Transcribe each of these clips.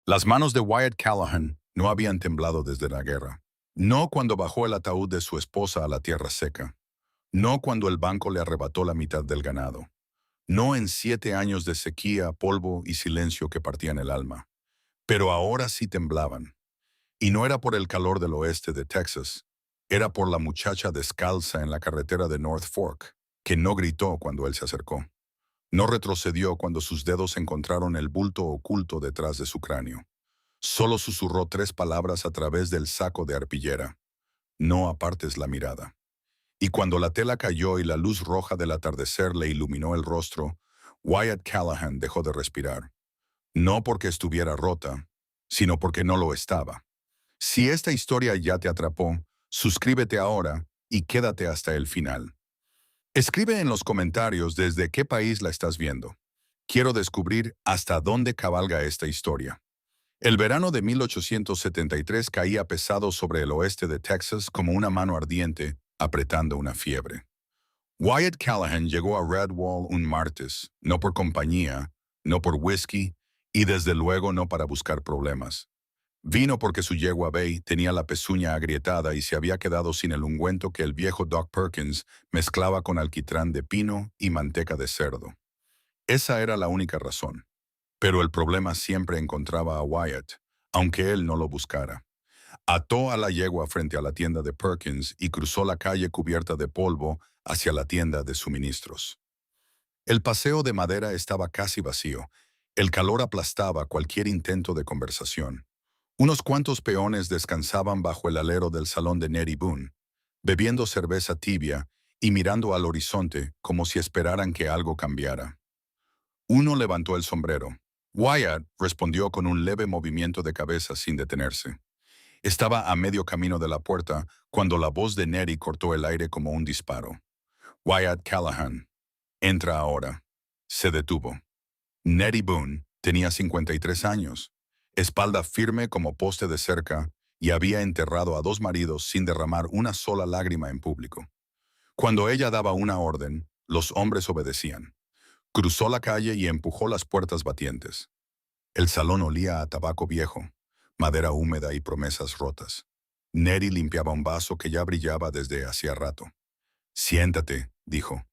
Las manos de Wyatt Callahan no habían temblado desde la guerra. No cuando bajó el ataúd de su esposa a la tierra seca. No cuando el banco le arrebató la mitad del ganado. No en 7 años de sequía, polvo y silencio que partían el alma. Pero ahora sí temblaban. Y no era por el calor del oeste de Texas. Era por la muchacha descalza en la carretera de North Fork, que no gritó cuando él se acercó. No retrocedió cuando sus dedos encontraron el bulto oculto detrás de su cráneo. Solo susurró 3 palabras a través del saco de arpillera. No apartes la mirada. Y cuando la tela cayó y la luz roja del atardecer le iluminó el rostro, Wyatt Callahan dejó de respirar. No porque estuviera rota, sino porque no lo estaba. Si esta historia ya te atrapó, suscríbete ahora y quédate hasta el final. Escribe en los comentarios desde qué país la estás viendo. Quiero descubrir hasta dónde cabalga esta historia. El verano de 1873 caía pesado sobre el oeste de Texas como una mano ardiente apretando una fiebre. Wyatt Callahan llegó a Redwall un martes, no por compañía, no por whisky y desde luego no para buscar problemas. Vino porque su yegua Bay tenía la pezuña agrietada y se había quedado sin el ungüento que el viejo Doc Perkins mezclaba con alquitrán de pino y manteca de cerdo. Esa era la única razón. Pero el problema siempre encontraba a Wyatt, aunque él no lo buscara. Ató a la yegua frente a la tienda de Perkins y cruzó la calle cubierta de polvo hacia la tienda de suministros. El paseo de madera estaba casi vacío. El calor aplastaba cualquier intento de conversación. Unos cuantos peones descansaban bajo el alero del salón de Nettie Boone, bebiendo cerveza tibia y mirando al horizonte como si esperaran que algo cambiara. Uno levantó el sombrero. Wyatt respondió con un leve movimiento de cabeza sin detenerse. Estaba a medio camino de la puerta cuando la voz de Nettie cortó el aire como un disparo. Wyatt Callahan, entra ahora. Se detuvo. Nettie Boone tenía 53 años, espalda firme como poste de cerca, y había enterrado a 2 maridos sin derramar una sola lágrima en público. Cuando ella daba una orden, los hombres obedecían. Cruzó la calle y empujó las puertas batientes. El salón olía a tabaco viejo, madera húmeda y promesas rotas. Nettie limpiaba un vaso que ya brillaba desde hacía rato. Siéntate, dijo.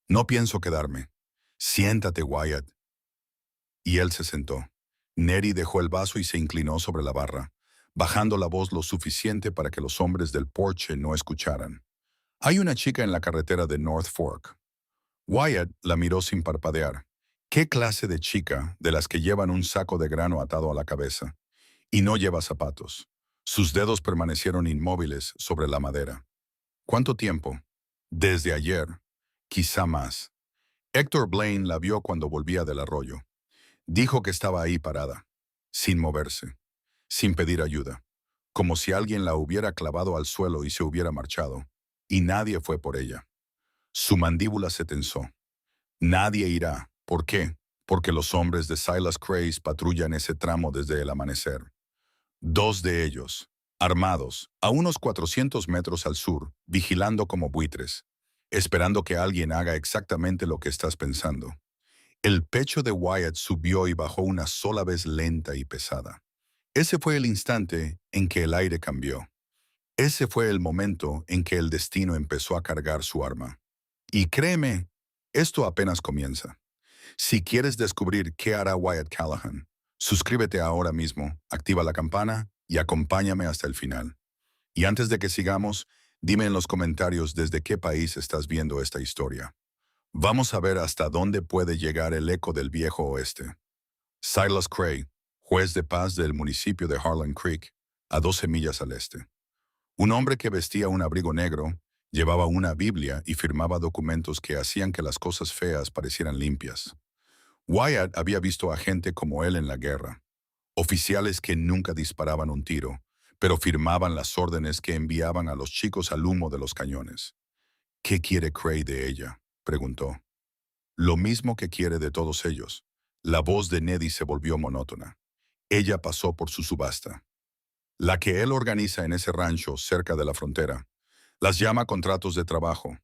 No pienso quedarme. Siéntate, Wyatt. Y él se sentó. Nettie dejó el vaso y se inclinó sobre la barra, bajando la voz lo suficiente para que los hombres del porche no escucharan. Hay una chica en la carretera de North Fork. Wyatt la miró sin parpadear. ¿Qué clase de chica de las que llevan un saco de grano atado a la cabeza? Y no lleva zapatos. Sus dedos permanecieron inmóviles sobre la madera. ¿Cuánto tiempo? Desde ayer. Quizá más. Héctor Blaine la vio cuando volvía del arroyo. Dijo que estaba ahí parada, sin moverse, sin pedir ayuda, como si alguien la hubiera clavado al suelo y se hubiera marchado, y nadie fue por ella. Su mandíbula se tensó. Nadie irá. ¿Por qué? Porque los hombres de Silas Craze patrullan ese tramo desde el amanecer. 2 de ellos, armados, a unos 400 metros al sur, vigilando como buitres, esperando que alguien haga exactamente lo que estás pensando. El pecho de Wyatt subió y bajó una sola vez lenta y pesada. Ese fue el instante en que el aire cambió. Ese fue el momento en que el destino empezó a cargar su arma. Y créeme, esto apenas comienza. Si quieres descubrir qué hará Wyatt Callahan, suscríbete ahora mismo, activa la campana y acompáñame hasta el final. Y antes de que sigamos, dime en los comentarios desde qué país estás viendo esta historia. Vamos a ver hasta dónde puede llegar el eco del viejo oeste. Silas Cray, juez de paz del municipio de Harlan Creek, a 12 millas al este. Un hombre que vestía un abrigo negro, llevaba una Biblia y firmaba documentos que hacían que las cosas feas parecieran limpias. Wyatt había visto a gente como él en la guerra, oficiales que nunca disparaban un tiro, pero firmaban las órdenes que enviaban a los chicos al humo de los cañones. ¿Qué quiere Cray de ella?, preguntó. Lo mismo que quiere de todos ellos. La voz de Nettie se volvió monótona. Ella pasó por su subasta. La que él organiza en ese rancho cerca de la frontera. Las llama contratos de trabajo.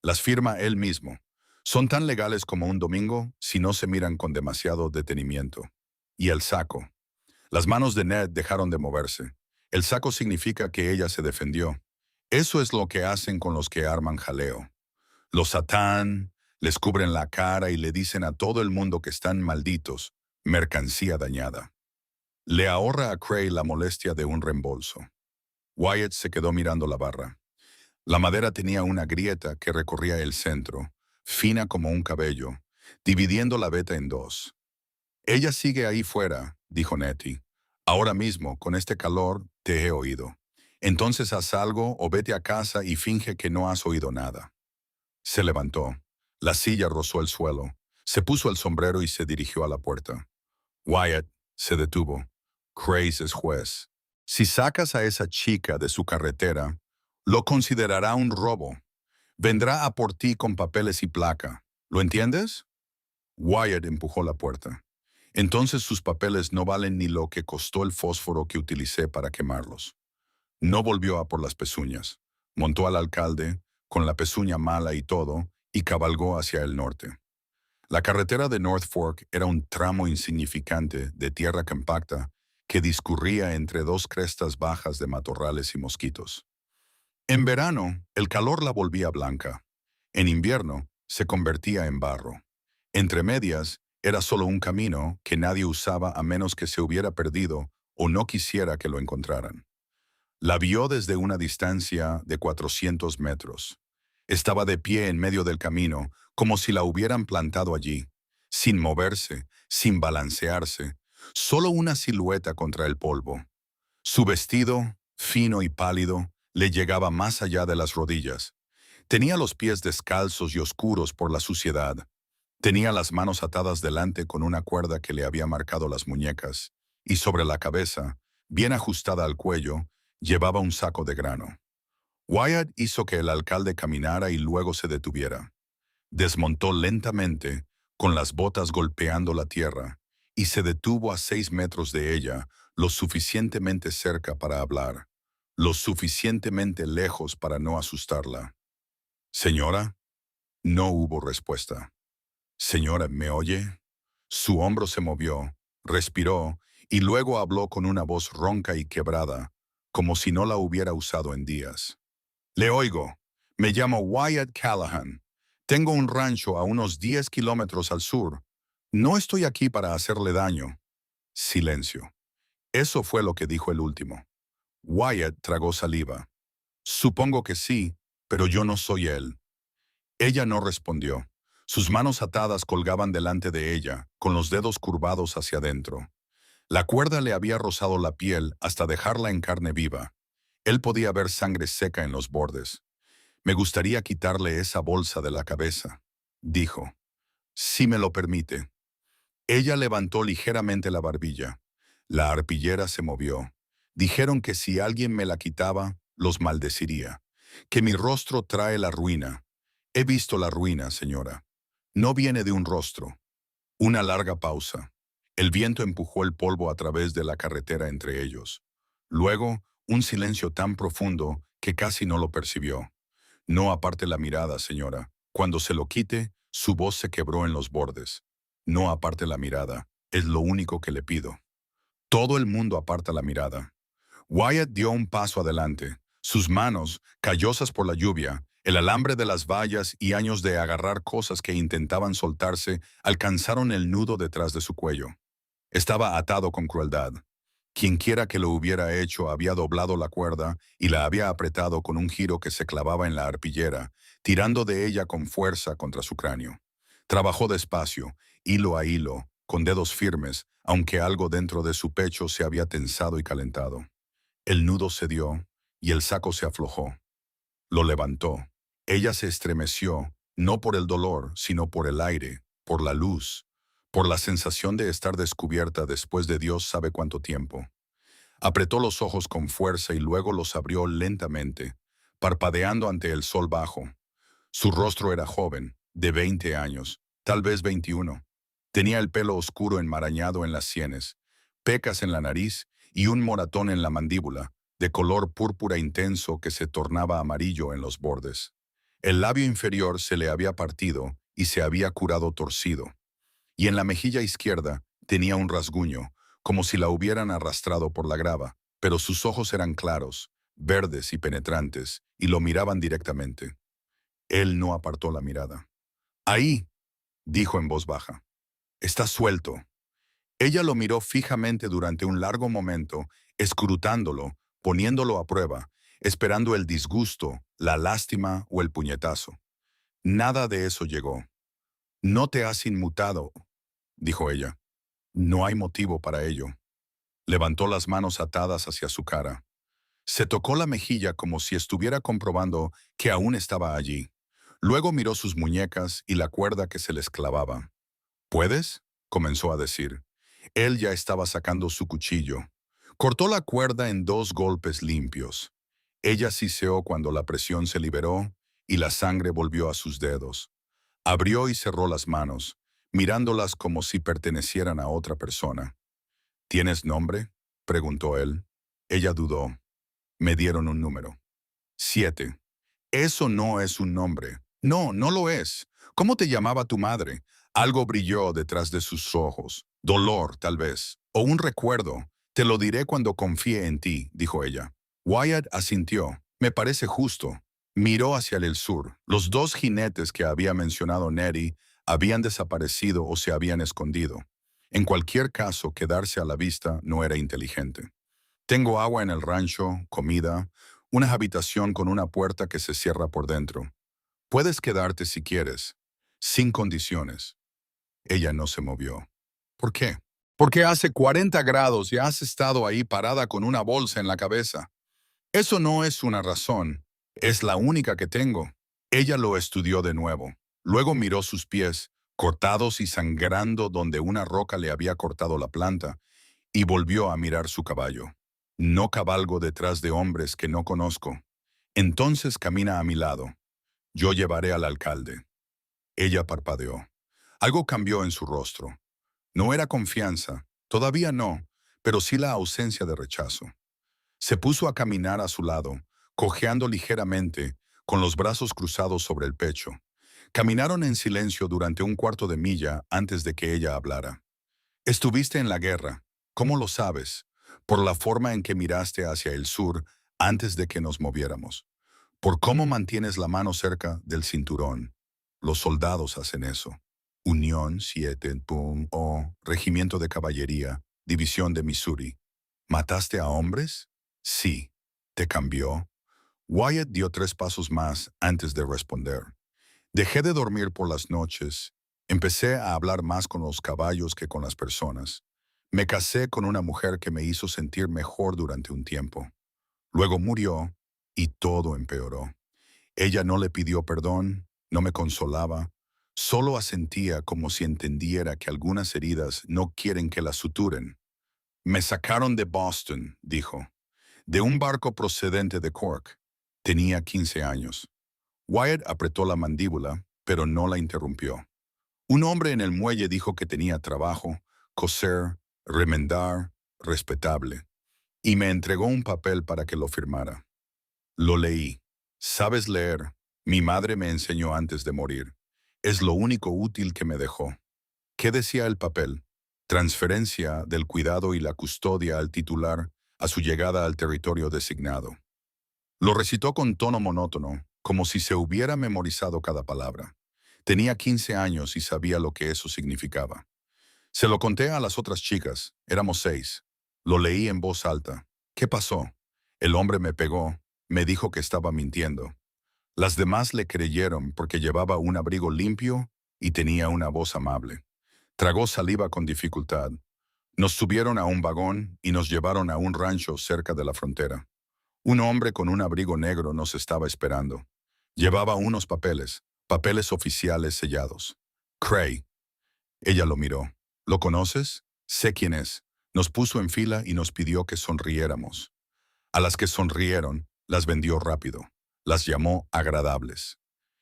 Las firma él mismo. Son tan legales como un domingo si no se miran con demasiado detenimiento. Y el saco. Las manos de Ned dejaron de moverse. El saco significa que ella se defendió. Eso es lo que hacen con los que arman jaleo. Los satán, les cubren la cara y le dicen a todo el mundo que están malditos, mercancía dañada. Le ahorra a Cray la molestia de un reembolso. Wyatt se quedó mirando la barra. La madera tenía una grieta que recorría el centro, fina como un cabello, dividiendo la veta en dos. Ella sigue ahí fuera, dijo Nettie. Ahora mismo, con este calor, te he oído. Entonces haz algo o vete a casa y finge que no has oído nada. Se levantó. La silla rozó el suelo. Se puso el sombrero y se dirigió a la puerta. Wyatt se detuvo. Craze es juez. Si sacas a esa chica de su carretera, lo considerará un robo. Vendrá a por ti con papeles y placa. ¿Lo entiendes? Wyatt empujó la puerta. Entonces sus papeles no valen ni lo que costó el fósforo que utilicé para quemarlos. No volvió a por las pezuñas. Montó al alcalde, con la pezuña mala y todo, y cabalgó hacia el norte. La carretera de North Fork era un tramo insignificante de tierra compacta que discurría entre dos crestas bajas de matorrales y mosquitos. En verano, el calor la volvía blanca. En invierno, se convertía en barro. Entre medias, era solo un camino que nadie usaba a menos que se hubiera perdido o no quisiera que lo encontraran. La vio desde una distancia de 400 metros. Estaba de pie en medio del camino, como si la hubieran plantado allí, sin moverse, sin balancearse, solo una silueta contra el polvo. Su vestido, fino y pálido, le llegaba más allá de las rodillas. Tenía los pies descalzos y oscuros por la suciedad. Tenía las manos atadas delante con una cuerda que le había marcado las muñecas, y sobre la cabeza, bien ajustada al cuello, llevaba un saco de grano. Wyatt hizo que el alcalde caminara y luego se detuviera. Desmontó lentamente, con las botas golpeando la tierra, y se detuvo a 6 metros de ella, lo suficientemente cerca para hablar, lo suficientemente lejos para no asustarla. «Señora». No hubo respuesta. «Señora, ¿me oye?». Su hombro se movió, respiró, y luego habló con una voz ronca y quebrada, como si no la hubiera usado en días. «Le oigo. Me llamo Wyatt Callahan. Tengo un rancho a unos 10 kilómetros al sur. No estoy aquí para hacerle daño». Silencio. Eso fue lo que dijo el último. Wyatt tragó saliva. «Supongo que sí, pero yo no soy él». Ella no respondió. Sus manos atadas colgaban delante de ella, con los dedos curvados hacia adentro. La cuerda le había rozado la piel hasta dejarla en carne viva. Él podía ver sangre seca en los bordes. «Me gustaría quitarle esa bolsa de la cabeza», dijo. «Si me lo permite». Ella levantó ligeramente la barbilla. La arpillera se movió. Dijeron que si alguien me la quitaba, los maldeciría. Que mi rostro trae la ruina. He visto la ruina, señora. No viene de un rostro. Una larga pausa. El viento empujó el polvo a través de la carretera entre ellos. Luego, un silencio tan profundo que casi no lo percibió. «No aparte la mirada, señora. Cuando se lo quite, su voz se quebró en los bordes. No aparte la mirada. Es lo único que le pido». Todo el mundo aparta la mirada. Wyatt dio un paso adelante. Sus manos, callosas por la lluvia, el alambre de las vallas y años de agarrar cosas que intentaban soltarse, alcanzaron el nudo detrás de su cuello. Estaba atado con crueldad. Quienquiera que lo hubiera hecho había doblado la cuerda y la había apretado con un giro que se clavaba en la arpillera, tirando de ella con fuerza contra su cráneo. Trabajó despacio, hilo a hilo, con dedos firmes, aunque algo dentro de su pecho se había tensado y calentado. El nudo cedió y el saco se aflojó. Lo levantó. Ella se estremeció, no por el dolor, sino por el aire, por la luz, por la sensación de estar descubierta después de Dios sabe cuánto tiempo. Apretó los ojos con fuerza y luego los abrió lentamente, parpadeando ante el sol bajo. Su rostro era joven, de 20 años, tal vez 21. Tenía el pelo oscuro enmarañado en las sienes, pecas en la nariz y un moratón en la mandíbula, de color púrpura intenso que se tornaba amarillo en los bordes. El labio inferior se le había partido y se había curado torcido. Y en la mejilla izquierda tenía un rasguño, como si la hubieran arrastrado por la grava, pero sus ojos eran claros, verdes y penetrantes, y lo miraban directamente. Él no apartó la mirada. «Ahí», dijo en voz baja. «Está suelto». Ella lo miró fijamente durante un largo momento, escrutándolo, poniéndolo a prueba, esperando el disgusto, la lástima o el puñetazo. Nada de eso llegó. «No te has inmutado», dijo ella. «No hay motivo para ello». Levantó las manos atadas hacia su cara. Se tocó la mejilla como si estuviera comprobando que aún estaba allí. Luego miró sus muñecas y la cuerda que se les clavaba. «¿Puedes?», comenzó a decir. Él ya estaba sacando su cuchillo. Cortó la cuerda en 2 golpes limpios. Ella siseó cuando la presión se liberó y la sangre volvió a sus dedos. Abrió y cerró las manos, mirándolas como si pertenecieran a otra persona. «¿Tienes nombre?», preguntó él. Ella dudó. Me dieron un número. 7. «Eso no es un nombre». «No, no lo es. ¿Cómo te llamaba tu madre?». Algo brilló detrás de sus ojos. Dolor, tal vez. O un recuerdo. «Te lo diré cuando confíe en ti», dijo ella. Wyatt asintió. «Me parece justo». Miró hacia el sur. Los 2 jinetes que había mencionado Nettie habían desaparecido o se habían escondido. En cualquier caso, quedarse a la vista no era inteligente. «Tengo agua en el rancho, comida, una habitación con una puerta que se cierra por dentro. Puedes quedarte si quieres, sin condiciones». Ella no se movió. «¿Por qué?». «Porque hace 40 grados y has estado ahí parada con una bolsa en la cabeza». «Eso no es una razón. Es la única que tengo». Ella lo estudió de nuevo. Luego miró sus pies, cortados y sangrando donde una roca le había cortado la planta, y volvió a mirar su caballo. «No cabalgo detrás de hombres que no conozco. Entonces camina a mi lado. Yo llevaré al alcalde». Ella parpadeó. Algo cambió en su rostro. No era confianza, todavía no, pero sí la ausencia de rechazo. Se puso a caminar a su lado, cojeando ligeramente, con los brazos cruzados sobre el pecho. Caminaron en silencio durante un cuarto de milla antes de que ella hablara. «Estuviste en la guerra. ¿Cómo lo sabes?». «Por la forma en que miraste hacia el sur antes de que nos moviéramos. Por cómo mantienes la mano cerca del cinturón. Los soldados hacen eso». «Unión 7, Regimiento de Caballería, División de Missouri». «¿Mataste a hombres?». «Sí». «¿Te cambió?». Wyatt dio 3 pasos más antes de responder. «Dejé de dormir por las noches. Empecé a hablar más con los caballos que con las personas. Me casé con una mujer que me hizo sentir mejor durante un tiempo. Luego murió y todo empeoró. Ella no le pidió perdón, no me consolaba, solo asentía como si entendiera que algunas heridas no quieren que las suturen. «Me sacaron de Boston», dijo, «de un barco procedente de Cork. Tenía 15 años». Wyatt apretó la mandíbula, pero no la interrumpió. «Un hombre en el muelle dijo que tenía trabajo, coser, remendar, respetable, y me entregó un papel para que lo firmara. Lo leí. «¿Sabes leer?». «Mi madre me enseñó antes de morir. Es lo único útil que me dejó». «¿Qué decía el papel?». «Transferencia del cuidado y la custodia al titular a su llegada al territorio designado». Lo recitó con tono monótono, como si se hubiera memorizado cada palabra. Tenía 15 años y sabía lo que eso significaba. Se lo conté a las otras chicas, éramos 6. Lo leí en voz alta. «¿Qué pasó?». «El hombre me pegó, me dijo que estaba mintiendo». Las demás le creyeron porque llevaba un abrigo limpio y tenía una voz amable. Tragó saliva con dificultad. Nos subieron a un vagón y nos llevaron a un rancho cerca de la frontera. Un hombre con un abrigo negro nos estaba esperando. Llevaba unos papeles, papeles oficiales sellados. «Cray». Ella lo miró. «¿Lo conoces?». «Sé quién es». Nos puso en fila y nos pidió que sonriéramos. A las que sonrieron, las vendió rápido. Las llamó agradables.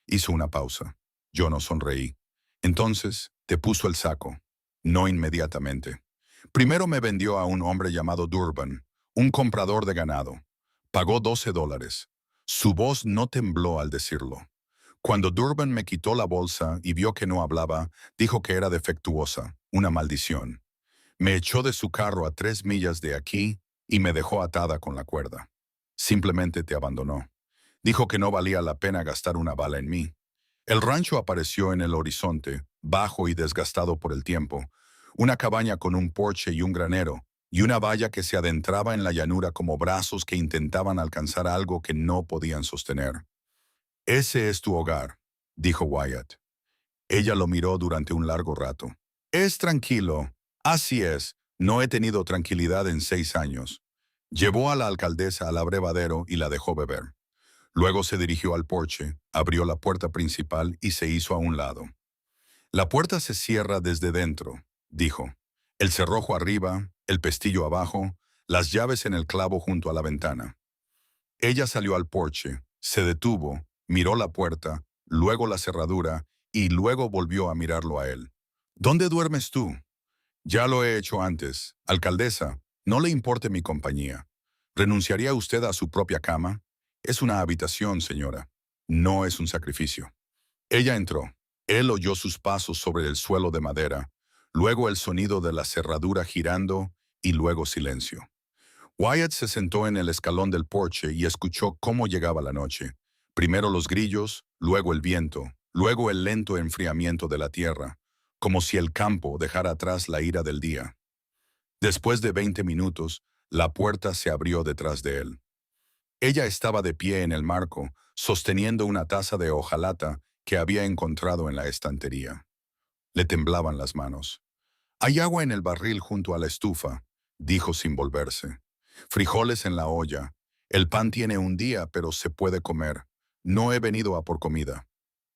Hizo una pausa. Yo no sonreí. «Entonces, te puso el saco». «No inmediatamente. Primero me vendió a un hombre llamado Durban, un comprador de ganado. Pagó $12. Su voz no tembló al decirlo. Cuando Durban me quitó la bolsa y vio que no hablaba, dijo que era defectuosa, una maldición. Me echó de su carro a 3 millas de aquí y me dejó atada con la cuerda. Simplemente te abandonó. Dijo que no valía la pena gastar una bala en mí. El rancho apareció en el horizonte, bajo y desgastado por el tiempo. Una cabaña con un porche y un granero, y una valla que se adentraba en la llanura como brazos que intentaban alcanzar algo que no podían sostener. Ese es tu hogar, dijo Wyatt. Ella lo miró durante un largo rato. Es tranquilo. Así es. No he tenido tranquilidad en 6 años. Llevó a la alcaldesa al abrevadero y la dejó beber. Luego se dirigió al porche, abrió la puerta principal y se hizo a un lado. La puerta se cierra desde dentro, dijo. El cerrojo arriba, el pestillo abajo, las llaves en el clavo junto a la ventana. Ella salió al porche, se detuvo, miró la puerta, luego la cerradura y luego volvió a mirarlo a él. ¿Dónde duermes tú? Ya lo he hecho antes. Alcaldesa, no le importe mi compañía. ¿Renunciaría usted a su propia cama? Es una habitación, señora. No es un sacrificio. Ella entró. Él oyó sus pasos sobre el suelo de madera, luego el sonido de la cerradura girando y luego silencio. Wyatt se sentó en el escalón del porche y escuchó cómo llegaba la noche. Primero los grillos, luego el viento, luego el lento enfriamiento de la tierra, como si el campo dejara atrás la ira del día. Después de 20 minutos, la puerta se abrió detrás de él. Ella estaba de pie en el marco, sosteniendo una taza de hojalata que había encontrado en la estantería. Le temblaban las manos. Hay agua en el barril junto a la estufa, dijo sin volverse. Frijoles en la olla. El pan tiene un día, pero se puede comer. No he venido a por comida.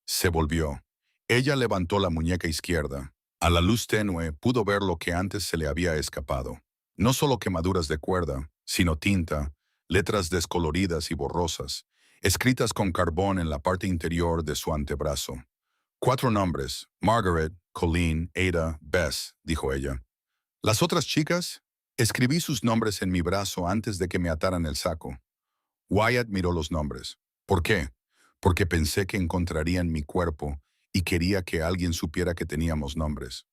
Se volvió. Ella levantó la muñeca izquierda. A la luz tenue pudo ver lo que antes se le había escapado. No solo quemaduras de cuerda, sino tinta, letras descoloridas y borrosas, escritas con carbón en la parte interior de su antebrazo. 4 nombres: Margaret, Colleen, Ada, Bess, dijo ella. Las otras chicas, escribí sus nombres en mi brazo antes de que me ataran el saco. Wyatt miró los nombres. ¿Por qué? Porque pensé que encontrarían mi cuerpo y quería que alguien supiera que teníamos nombres.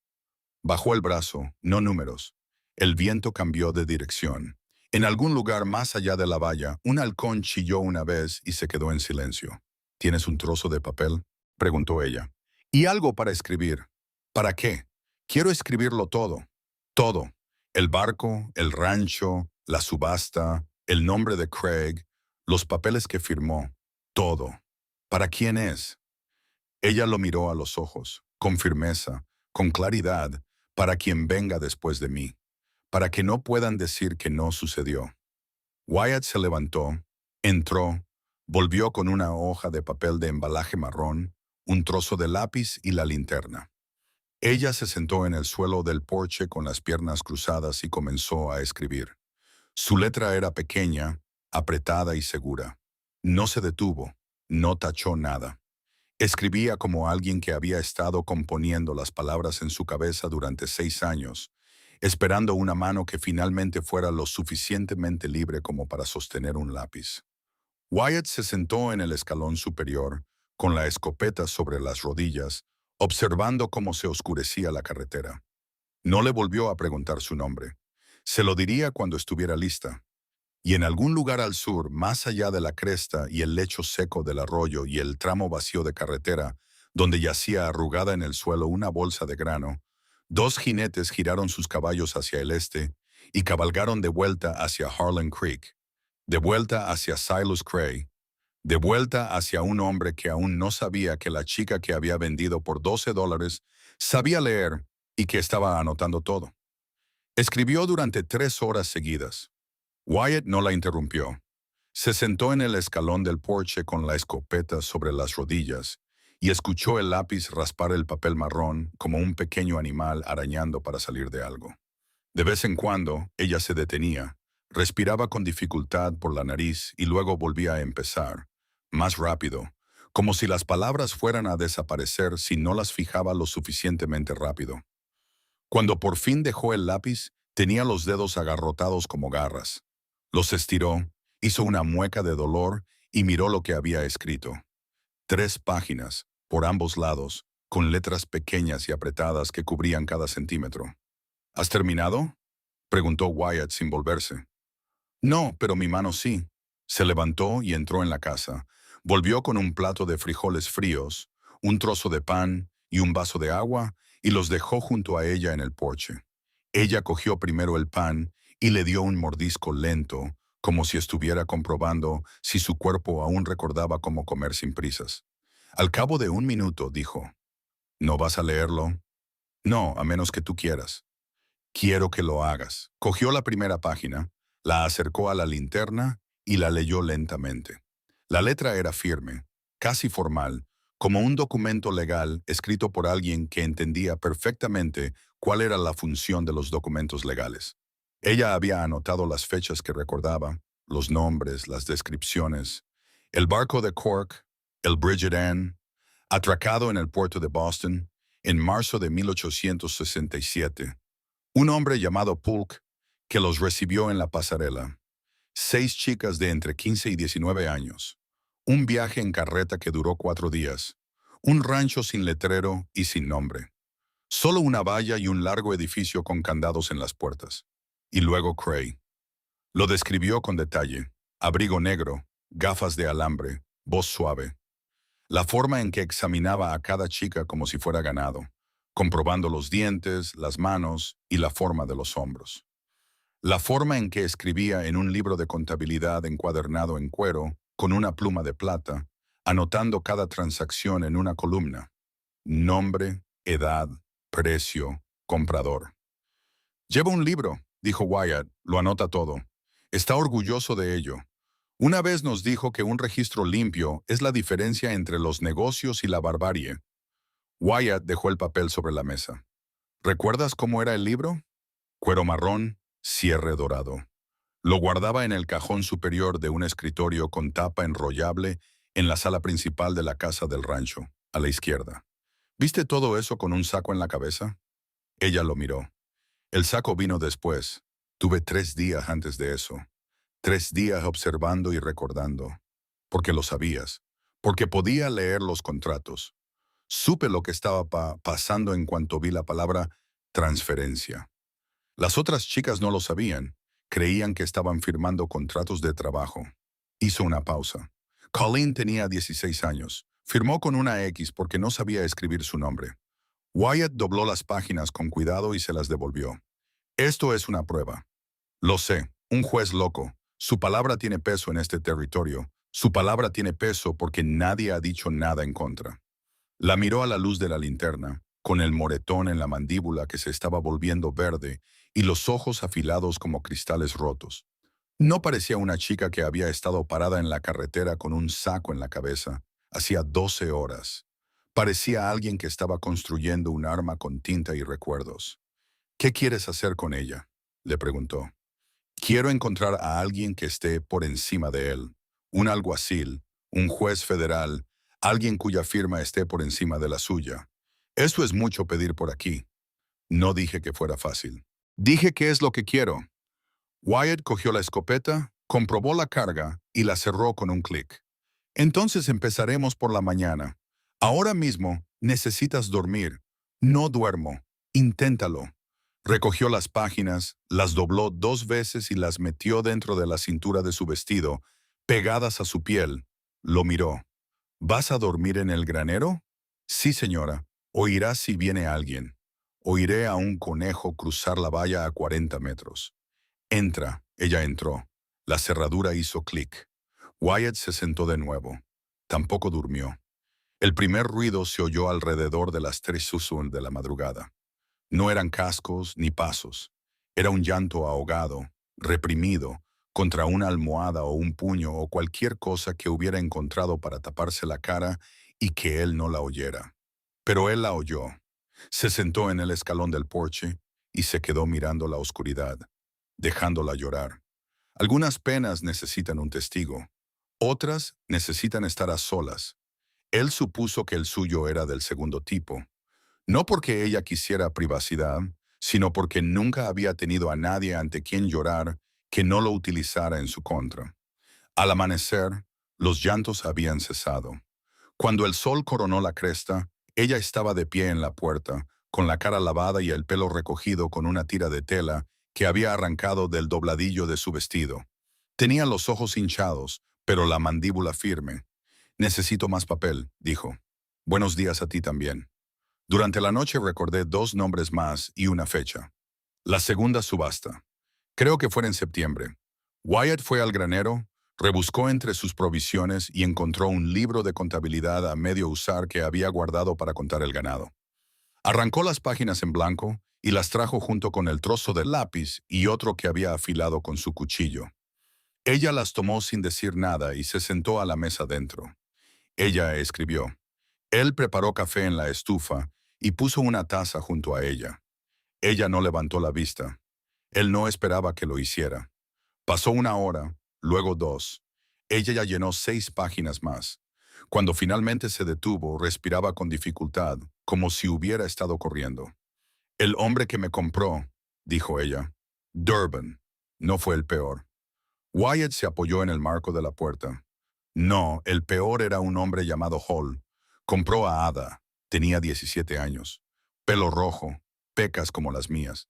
Bajó el brazo, no números. El viento cambió de dirección. En algún lugar más allá de la valla, un halcón chilló una vez y se quedó en silencio. ¿Tienes un trozo de papel?, preguntó ella. Y algo para escribir. ¿Para qué? Quiero escribirlo todo. Todo. El barco, el rancho, la subasta, el nombre de Craig, los papeles que firmó. Todo. ¿Para quién es? Ella lo miró a los ojos, con firmeza, con claridad, para quien venga después de mí, para que no puedan decir que no sucedió. Wyatt se levantó, entró, volvió con una hoja de papel de embalaje marrón, un trozo de lápiz y la linterna. Ella se sentó en el suelo del porche con las piernas cruzadas y comenzó a escribir. Su letra era pequeña, apretada y segura. No se detuvo, no tachó nada. Escribía como alguien que había estado componiendo las palabras en su cabeza durante 6 años, esperando una mano que finalmente fuera lo suficientemente libre como para sostener un lápiz. Wyatt se sentó en el escalón superior, con la escopeta sobre las rodillas, observando cómo se oscurecía la carretera. No le volvió a preguntar su nombre. Se lo diría cuando estuviera lista. Y en algún lugar al sur, más allá de la cresta y el lecho seco del arroyo y el tramo vacío de carretera, donde yacía arrugada en el suelo una bolsa de grano, 2 jinetes giraron sus caballos hacia el este y cabalgaron de vuelta hacia Harlan Creek, de vuelta hacia Silas Cray, de vuelta hacia un hombre que aún no sabía que la chica que había vendido por $12 sabía leer y que estaba anotando todo. Escribió durante 3 horas seguidas. Wyatt no la interrumpió. Se sentó en el escalón del porche con la escopeta sobre las rodillas y escuchó el lápiz raspar el papel marrón como un pequeño animal arañando para salir de algo. De vez en cuando, ella se detenía, respiraba con dificultad por la nariz y luego volvía a empezar, más rápido, como si las palabras fueran a desaparecer si no las fijaba lo suficientemente rápido. Cuando por fin dejó el lápiz, tenía los dedos agarrotados como garras. Los estiró, hizo una mueca de dolor y miró lo que había escrito. 3 páginas, por ambos lados, con letras pequeñas y apretadas que cubrían cada centímetro. ¿Has terminado?, preguntó Wyatt sin volverse. No, pero mi mano sí. Se levantó y entró en la casa. Volvió con un plato de frijoles fríos, un trozo de pan y un vaso de agua, y los dejó junto a ella en el porche. Ella cogió primero el pan y le dio un mordisco lento, como si estuviera comprobando si su cuerpo aún recordaba cómo comer sin prisas. Al cabo de un minuto dijo, ¿no vas a leerlo? No, a menos que tú quieras. Quiero que lo hagas. Cogió la primera página, la acercó a la linterna y la leyó lentamente. La letra era firme, casi formal, como un documento legal escrito por alguien que entendía perfectamente cuál era la función de los documentos legales. Ella había anotado las fechas que recordaba, los nombres, las descripciones. El barco de Cork, el Bridget Ann, atracado en el puerto de Boston en marzo de 1867. Un hombre llamado Polk que los recibió en la pasarela. 6 chicas de entre 15 y 19 años. Un viaje en carreta que duró 4 días. Un rancho sin letrero y sin nombre. Solo una valla y un largo edificio con candados en las puertas. Y luego Cray. Lo describió con detalle. Abrigo negro, gafas de alambre, voz suave. La forma en que examinaba a cada chica como si fuera ganado, comprobando los dientes, las manos y la forma de los hombros. La forma en que escribía en un libro de contabilidad encuadernado en cuero, con una pluma de plata, anotando cada transacción en una columna. Nombre, edad, precio, comprador. Lleva un libro, dijo Wyatt, lo anota todo. Está orgulloso de ello. Una vez nos dijo que un registro limpio es la diferencia entre los negocios y la barbarie. Wyatt dejó el papel sobre la mesa. ¿Recuerdas cómo era el libro? Cuero marrón, cierre dorado. Lo guardaba en el cajón superior de un escritorio con tapa enrollable en la sala principal de la casa del rancho, a la izquierda. ¿Viste todo eso con un saco en la cabeza? Ella lo miró. El saco vino después. Tuve 3 días antes de eso. 3 días observando y recordando. Porque lo sabías. Porque podía leer los contratos. Supe lo que estaba pasando en cuanto vi la palabra transferencia. Las otras chicas no lo sabían. Creían que estaban firmando contratos de trabajo. Hizo una pausa. Colleen tenía 16 años. Firmó con una X porque no sabía escribir su nombre. Wyatt dobló las páginas con cuidado y se las devolvió. Esto es una prueba. Lo sé, un juez loco. Su palabra tiene peso en este territorio. Su palabra tiene peso porque nadie ha dicho nada en contra. La miró a la luz de la linterna, con el moretón en la mandíbula que se estaba volviendo verde y los ojos afilados como cristales rotos. No parecía una chica que había estado parada en la carretera con un saco en la cabeza hacía 12 horas. Parecía alguien que estaba construyendo un arma con tinta y recuerdos. ¿Qué quieres hacer con ella?, le preguntó. Quiero encontrar a alguien que esté por encima de él, un alguacil, un juez federal, alguien cuya firma esté por encima de la suya. Eso es mucho pedir por aquí. No dije que fuera fácil. Dije que es lo que quiero. Wyatt cogió la escopeta, comprobó la carga y la cerró con un clic. Entonces empezaremos por la mañana. Ahora mismo necesitas dormir. No duermo. Inténtalo. Recogió las páginas, las dobló 2 veces y las metió dentro de la cintura de su vestido, pegadas a su piel. Lo miró. ¿Vas a dormir en el granero? Sí, señora. Oirás si viene alguien. Oiré a un conejo cruzar la valla a 40 metros. Entra. Ella entró. La cerradura hizo clic. Wyatt se sentó de nuevo. Tampoco durmió. El primer ruido se oyó alrededor de las 3 de la madrugada. No eran cascos ni pasos. Era un llanto ahogado, reprimido, contra una almohada o un puño o cualquier cosa que hubiera encontrado para taparse la cara y que él no la oyera. Pero él la oyó. Se sentó en el escalón del porche y se quedó mirando la oscuridad, dejándola llorar. Algunas penas necesitan un testigo. Otras necesitan estar a solas. Él supuso que el suyo era del segundo tipo. No porque ella quisiera privacidad, sino porque nunca había tenido a nadie ante quien llorar que no lo utilizara en su contra. Al amanecer, los llantos habían cesado. Cuando el sol coronó la cresta, ella estaba de pie en la puerta, con la cara lavada y el pelo recogido con una tira de tela que había arrancado del dobladillo de su vestido. Tenía los ojos hinchados, pero la mandíbula firme. «Necesito más papel», dijo. «Buenos días a ti también». Durante la noche recordé 2 nombres más y una fecha. La segunda subasta. Creo que fue en septiembre. Wyatt fue al granero, rebuscó entre sus provisiones y encontró un libro de contabilidad a medio usar que había guardado para contar el ganado. Arrancó las páginas en blanco y las trajo junto con el trozo de lápiz y otro que había afilado con su cuchillo. Ella las tomó sin decir nada y se sentó a la mesa dentro. Ella escribió. Él preparó café en la estufa y puso una taza junto a ella. Ella no levantó la vista. Él no esperaba que lo hiciera. Pasó 1 hora, luego 2. Ella ya llenó 6 páginas más. Cuando finalmente se detuvo, respiraba con dificultad, como si hubiera estado corriendo. «El hombre que me compró», dijo ella. «Durban. No fue el peor». Wyatt se apoyó en el marco de la puerta. «No, el peor era un hombre llamado Hall. Compró a Ada. Tenía 17 años. Pelo rojo, pecas como las mías.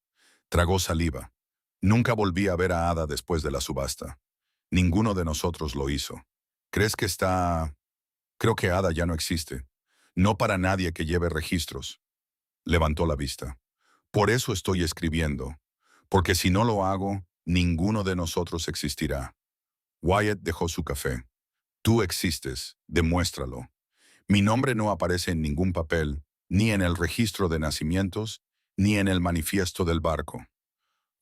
Tragó saliva. Nunca volví a ver a Ada después de la subasta. Ninguno de nosotros lo hizo. ¿Crees que está...? Creo que Ada ya no existe. No para nadie que lleve registros». Levantó la vista. «Por eso estoy escribiendo. Porque si no lo hago, ninguno de nosotros existirá». Wyatt dejó su café. «Tú existes. Demuéstralo. Mi nombre no aparece en ningún papel, ni en el registro de nacimientos, ni en el manifiesto del barco.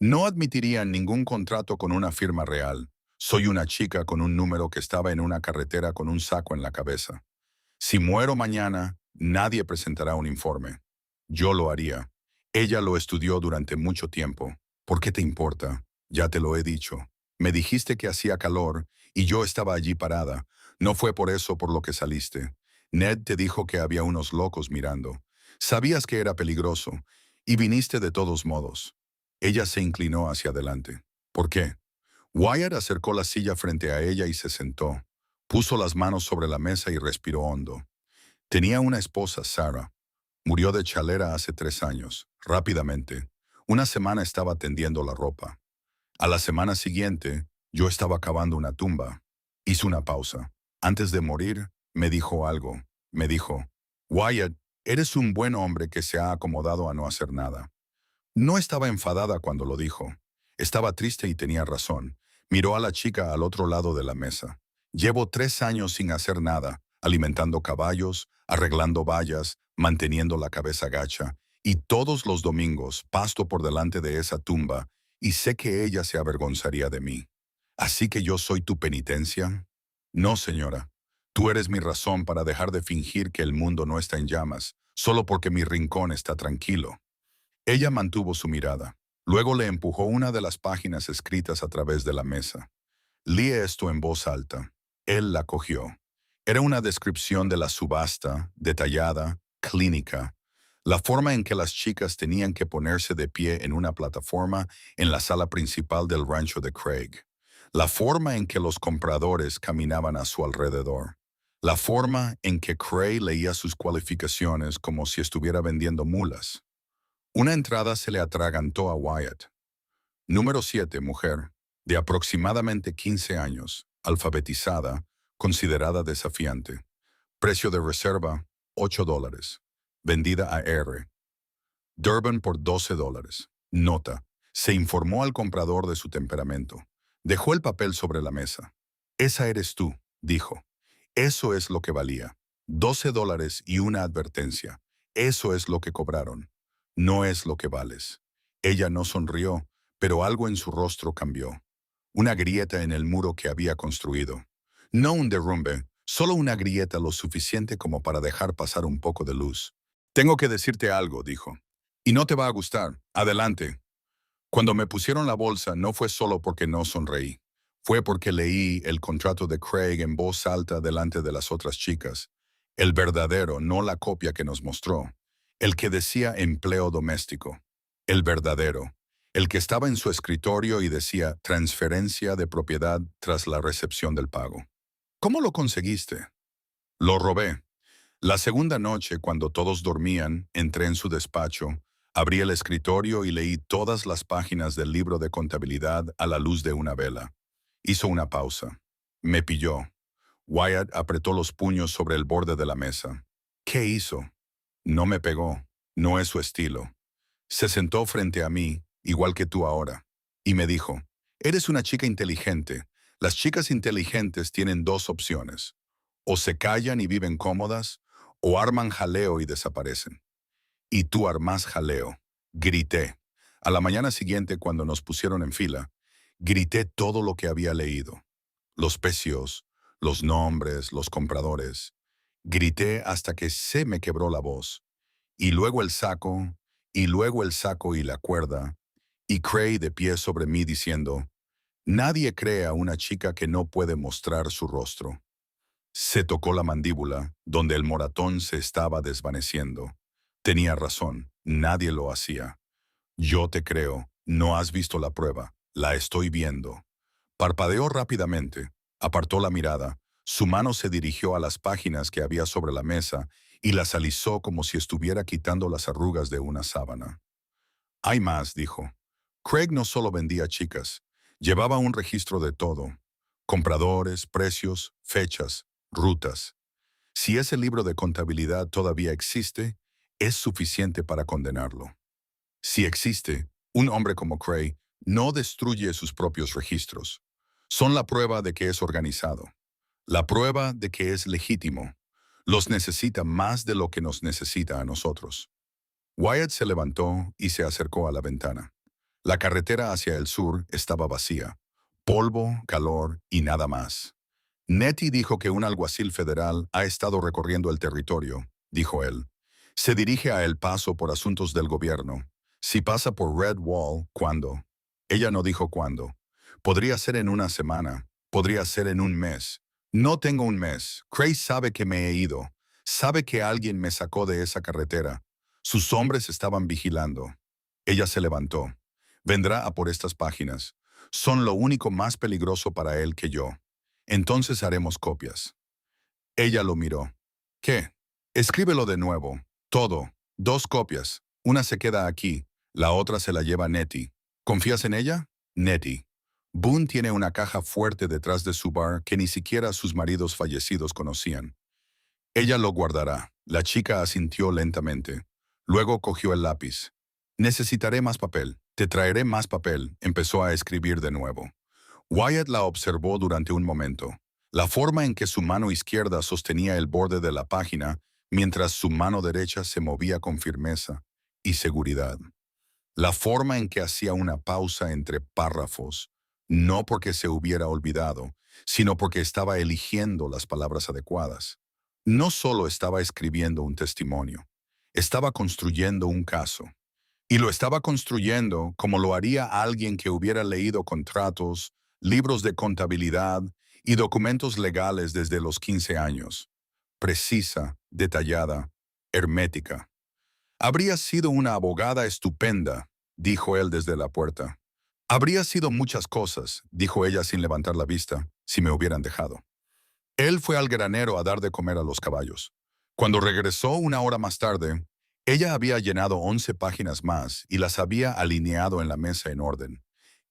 No admitiría ningún contrato con una firma real. Soy una chica con un número que estaba en una carretera con un saco en la cabeza. Si muero mañana, nadie presentará un informe. Yo lo haría. Ella lo estudió durante mucho tiempo. ¿Por qué te importa? Ya te lo he dicho. Me dijiste que hacía calor y yo estaba allí parada. No fue por eso por lo que saliste. Ned te dijo que había unos locos mirando. Sabías que era peligroso y viniste de todos modos». Ella se inclinó hacia adelante. «¿Por qué?» Wyatt acercó la silla frente a ella y se sentó. Puso las manos sobre la mesa y respiró hondo. Tenía una esposa, Sarah. Murió de chalera hace 3 años, rápidamente. Una semana estaba tendiendo la ropa. A la semana siguiente, yo estaba cavando una tumba. Hizo una pausa. Antes de morir, me dijo algo. Me dijo, «Wyatt, eres un buen hombre que se ha acomodado a no hacer nada». No estaba enfadada cuando lo dijo. Estaba triste y tenía razón. Miró a la chica al otro lado de la mesa. «Llevo 3 años sin hacer nada, alimentando caballos, arreglando vallas, manteniendo la cabeza gacha, y todos los domingos pasto por delante de esa tumba, y sé que ella se avergonzaría de mí. ¿Así que yo soy tu penitencia?» «No, señora. Tú eres mi razón para dejar de fingir que el mundo no está en llamas, solo porque mi rincón está tranquilo». Ella mantuvo su mirada. Luego le empujó una de las páginas escritas a través de la mesa. «Lee esto en voz alta». Él la cogió. Era una descripción de la subasta, detallada, clínica. La forma en que las chicas tenían que ponerse de pie en una plataforma en la sala principal del rancho de Craig. La forma en que los compradores caminaban a su alrededor. La forma en que Craig leía sus cualificaciones como si estuviera vendiendo mulas. Una entrada se le atragantó a Wyatt. Número 7, mujer, de aproximadamente 15 años, alfabetizada, considerada desafiante. Precio de reserva, $8. Vendida a R. Durban por $12. Nota. Se informó al comprador de su temperamento. Dejó el papel sobre la mesa. «Esa eres tú», dijo. «Eso es lo que valía. $12 y una advertencia. Eso es lo que cobraron. No es lo que vales». Ella no sonrió, pero algo en su rostro cambió. Una grieta en el muro que había construido. No un derrumbe, solo una grieta lo suficiente como para dejar pasar un poco de luz. «Tengo que decirte algo», dijo. «Y no te va a gustar. Adelante». Cuando me pusieron la bolsa no fue solo porque no sonreí. Fue porque leí el contrato de Craig en voz alta delante de las otras chicas. El verdadero, no la copia que nos mostró. El que decía empleo doméstico. El verdadero. El que estaba en su escritorio y decía transferencia de propiedad tras la recepción del pago. «¿Cómo lo conseguiste?» «Lo robé. La segunda noche, cuando todos dormían, entré en su despacho, abrí el escritorio y leí todas las páginas del libro de contabilidad a la luz de una vela. Hizo una pausa. Me pilló. Wyatt apretó los puños sobre el borde de la mesa. ¿Qué hizo? No me pegó. No es su estilo. Se sentó frente a mí, igual que tú ahora, y me dijo, eres una chica inteligente. Las chicas inteligentes tienen dos opciones. O se callan y viven cómodas, o arman jaleo y desaparecen. Y tú armas jaleo. Grité. A la mañana siguiente, cuando nos pusieron en fila, grité todo lo que había leído. Los precios, los nombres, los compradores. Grité hasta que se me quebró la voz. Y luego el saco, y luego el saco y la cuerda, y Cray de pie sobre mí diciendo, nadie cree a una chica que no puede mostrar su rostro. Se tocó la mandíbula, donde el moratón se estaba desvaneciendo. Tenía razón, nadie lo hacía. Yo te creo, no has visto la prueba, la estoy viendo. Parpadeó rápidamente, apartó la mirada, su mano se dirigió a las páginas que había sobre la mesa y las alisó como si estuviera quitando las arrugas de una sábana. Hay más, dijo. Craig no solo vendía chicas, llevaba un registro de todo. Compradores, precios, fechas, rutas. Si ese libro de contabilidad todavía existe, es suficiente para condenarlo. Si existe, un hombre como Cray no destruye sus propios registros. Son la prueba de que es organizado, la prueba de que es legítimo. Los necesita más de lo que nos necesita a nosotros. Wyatt se levantó y se acercó a la ventana. La carretera hacia el sur estaba vacía. Polvo, calor y nada más. Nettie dijo que un alguacil federal ha estado recorriendo el territorio, dijo él. Se dirige a El Paso por asuntos del gobierno. Si pasa por Red Wall, ¿cuándo? Ella no dijo cuándo. Podría ser en una semana, podría ser en un mes. No tengo un mes. Cray sabe que me he ido. Sabe que alguien me sacó de esa carretera. Sus hombres estaban vigilando. Ella se levantó. Vendrá a por estas páginas. Son lo único más peligroso para él que yo. Entonces haremos copias. Ella lo miró. ¿Qué? Escríbelo de nuevo. Todo. 2 copias. Una se queda aquí. La otra se la lleva Nettie. ¿Confías en ella? Nettie. Boone tiene una caja fuerte detrás de su bar que ni siquiera sus maridos fallecidos conocían. Ella lo guardará. La chica asintió lentamente. Luego cogió el lápiz. Necesitaré más papel. Te traeré más papel. Empezó a escribir de nuevo. Wyatt la observó durante un momento. La forma en que su mano izquierda sostenía el borde de la página, mientras su mano derecha se movía con firmeza y seguridad. La forma en que hacía una pausa entre párrafos, no porque se hubiera olvidado, sino porque estaba eligiendo las palabras adecuadas. No solo estaba escribiendo un testimonio, estaba construyendo un caso. Y lo estaba construyendo como lo haría alguien que hubiera leído contratos, libros de contabilidad y documentos legales desde los 15 años. Precisa, detallada, hermética. Habría sido una abogada estupenda, dijo él desde la puerta. Habría sido muchas cosas, dijo ella sin levantar la vista, si me hubieran dejado. Él fue al granero a dar de comer a los caballos. Cuando regresó una hora más tarde, ella había llenado 11 páginas más y las había alineado en la mesa en orden,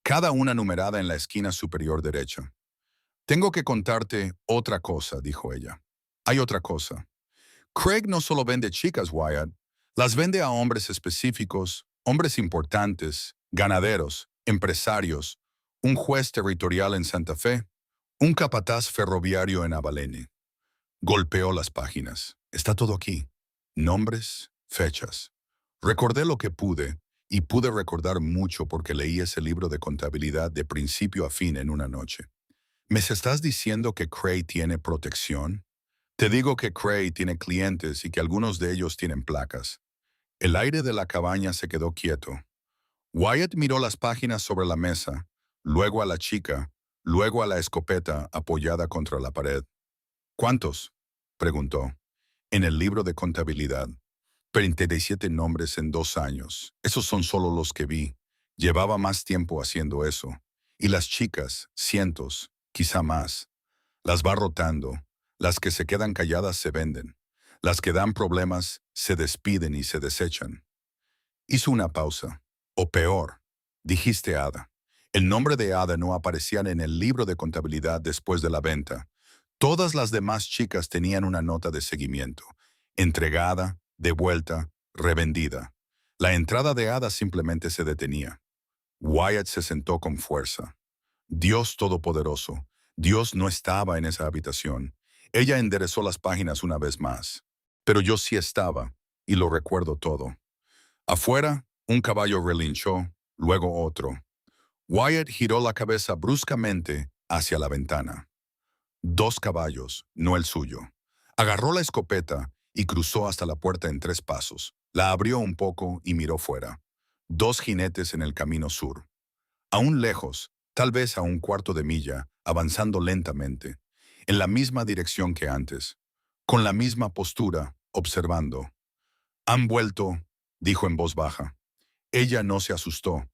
cada una numerada en la esquina superior derecha. Tengo que contarte otra cosa, dijo ella. Hay otra cosa. Craig no solo vende chicas, Wyatt, las vende a hombres específicos, hombres importantes, ganaderos, empresarios, un juez territorial en Santa Fe, un capataz ferroviario en Abilene. Golpeó las páginas. Está todo aquí. Nombres, fechas. Recordé lo que pude, y pude recordar mucho porque leí ese libro de contabilidad de principio a fin en una noche. ¿Me estás diciendo que Cray tiene protección? Te digo que Cray tiene clientes y que algunos de ellos tienen placas. El aire de la cabaña se quedó quieto. Wyatt miró las páginas sobre la mesa, luego a la chica, luego a la escopeta apoyada contra la pared. ¿Cuántos? Preguntó. En el libro de contabilidad. 37 nombres en 2 años. Esos son solo los que vi. Llevaba más tiempo haciendo eso. Y las chicas, cientos, quizá más. Las va rotando. Las que se quedan calladas se venden. Las que dan problemas se despiden y se desechan. Hizo una pausa. O peor, dijiste Ada. El nombre de Ada no aparecía en el libro de contabilidad después de la venta. Todas las demás chicas tenían una nota de seguimiento. Entregada, devuelta, revendida. La entrada de Ada simplemente se detenía. Wyatt se sentó con fuerza. Dios Todopoderoso. Dios no estaba en esa habitación. Ella enderezó las páginas una vez más. Pero yo sí estaba, y lo recuerdo todo. Afuera, un caballo relinchó, luego otro. Wyatt giró la cabeza bruscamente hacia la ventana. 2 caballos, no el suyo. Agarró la escopeta y cruzó hasta la puerta en 3 pasos. La abrió un poco y miró fuera. 2 jinetes en el camino sur. Aún lejos, tal vez a un cuarto de milla, avanzando lentamente, en la misma dirección que antes, con la misma postura, observando. Han vuelto, dijo en voz baja. Ella no se asustó.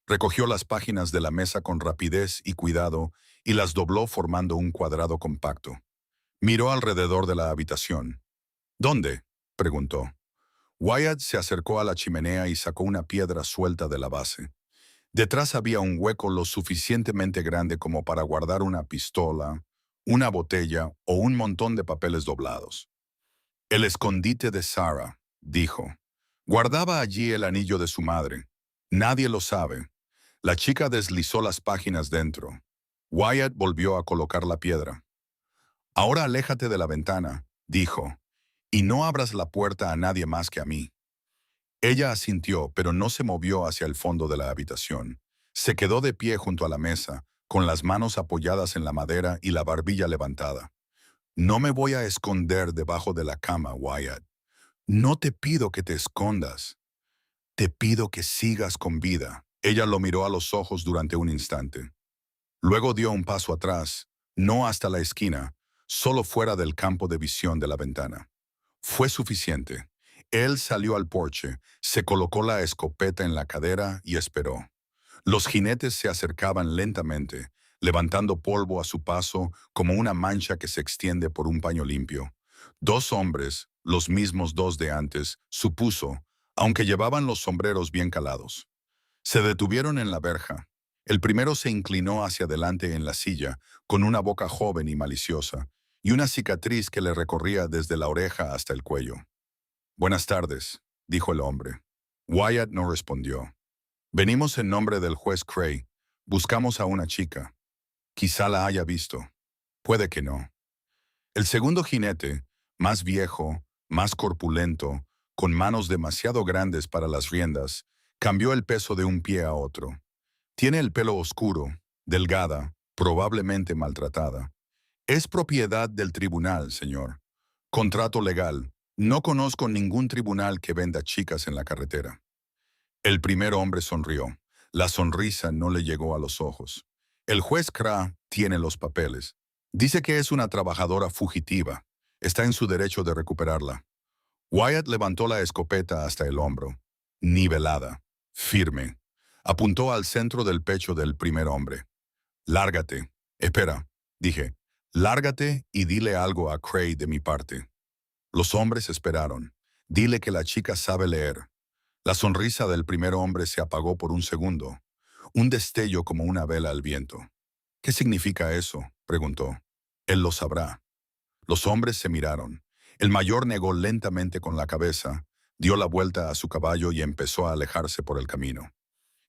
Recogió las páginas de la mesa con rapidez y cuidado y las dobló formando un cuadrado compacto. Miró alrededor de la habitación. ¿Dónde?, preguntó. Wyatt se acercó a la chimenea y sacó una piedra suelta de la base. Detrás había un hueco lo suficientemente grande como para guardar una pistola, una botella o un montón de papeles doblados. El escondite de Sarah, dijo. Guardaba allí el anillo de su madre. Nadie lo sabe. La chica deslizó las páginas dentro. Wyatt volvió a colocar la piedra. Ahora aléjate de la ventana, dijo, y no abras la puerta a nadie más que a mí. Ella asintió, pero no se movió hacia el fondo de la habitación. Se quedó de pie junto a la mesa, con las manos apoyadas en la madera y la barbilla levantada. No me voy a esconder debajo de la cama, Wyatt. No te pido que te escondas. Te pido que sigas con vida. Ella lo miró a los ojos durante un instante. Luego dio un paso atrás, no hasta la esquina, solo fuera del campo de visión de la ventana. Fue suficiente. Él salió al porche, se colocó la escopeta en la cadera y esperó. Los jinetes se acercaban lentamente, levantando polvo a su paso como una mancha que se extiende por un paño limpio. 2 hombres, los mismos 2 de antes, supuso, aunque llevaban los sombreros bien calados. Se detuvieron en la verja. El primero se inclinó hacia adelante en la silla, con una boca joven y maliciosa, y una cicatriz que le recorría desde la oreja hasta el cuello. «Buenas tardes», dijo el hombre. Wyatt no respondió. «Venimos en nombre del juez Cray. Buscamos a una chica. Quizá la haya visto. Puede que no». El segundo jinete, más viejo, más corpulento, con manos demasiado grandes para las riendas, cambió el peso de un pie a otro. Tiene el pelo oscuro, delgada, probablemente maltratada. Es propiedad del tribunal, señor. Contrato legal. No conozco ningún tribunal que venda chicas en la carretera. El primer hombre sonrió. La sonrisa no le llegó a los ojos. El juez Kra tiene los papeles. Dice que es una trabajadora fugitiva. Está en su derecho de recuperarla. Wyatt levantó la escopeta hasta el hombro. Nivelada. Firme. Apuntó al centro del pecho del primer hombre. «Lárgate». «Espera», dije. «Lárgate y dile algo a Cray de mi parte». Los hombres esperaron. «Dile que la chica sabe leer». La sonrisa del primer hombre se apagó por un segundo. Un destello como una vela al viento. «¿Qué significa eso?», preguntó. «Él lo sabrá». Los hombres se miraron. El mayor negó lentamente con la cabeza, dio la vuelta a su caballo y empezó a alejarse por el camino.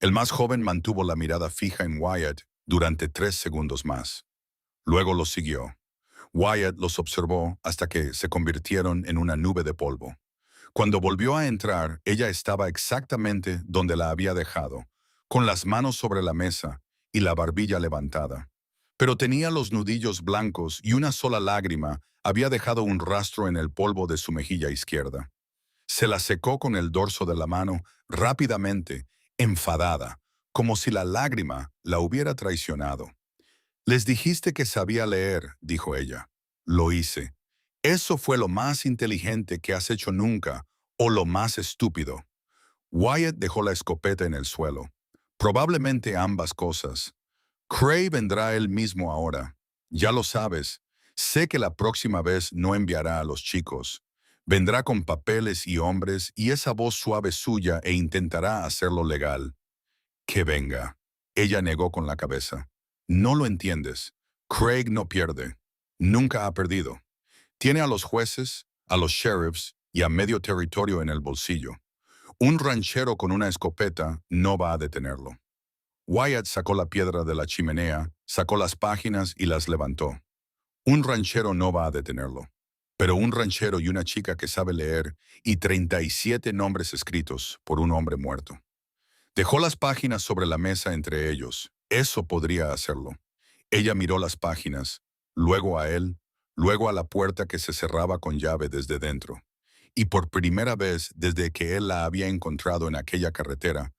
El más joven mantuvo la mirada fija en Wyatt durante 3 segundos más. Luego los siguió. Wyatt los observó hasta que se convirtieron en una nube de polvo. Cuando volvió a entrar, ella estaba exactamente donde la había dejado, con las manos sobre la mesa y la barbilla levantada. Pero tenía los nudillos blancos y una sola lágrima había dejado un rastro en el polvo de su mejilla izquierda. Se la secó con el dorso de la mano rápidamente, enfadada, como si la lágrima la hubiera traicionado. «Les dijiste que sabía leer», dijo ella. «Lo hice. Eso fue lo más inteligente que has hecho nunca, o lo más estúpido». Wyatt dejó la escopeta en el suelo. «Probablemente ambas cosas. Cray vendrá él mismo ahora. Ya lo sabes. Sé que la próxima vez no enviará a los chicos. Vendrá con papeles y hombres y esa voz suave suya e intentará hacerlo legal. Que venga. Ella negó con la cabeza. No lo entiendes. Craig no pierde. Nunca ha perdido. Tiene a los jueces, a los sheriffs y a medio territorio en el bolsillo. Un ranchero con una escopeta no va a detenerlo. Wyatt sacó la piedra de la chimenea, sacó las páginas y las levantó. Un ranchero no va a detenerlo. Pero un ranchero y una chica que sabe leer y 37 nombres escritos por un hombre muerto. Dejó las páginas sobre la mesa entre ellos. Eso podría hacerlo. Ella miró las páginas, luego a él, luego a la puerta que se cerraba con llave desde dentro. Y por primera vez desde que él la había encontrado en aquella carretera,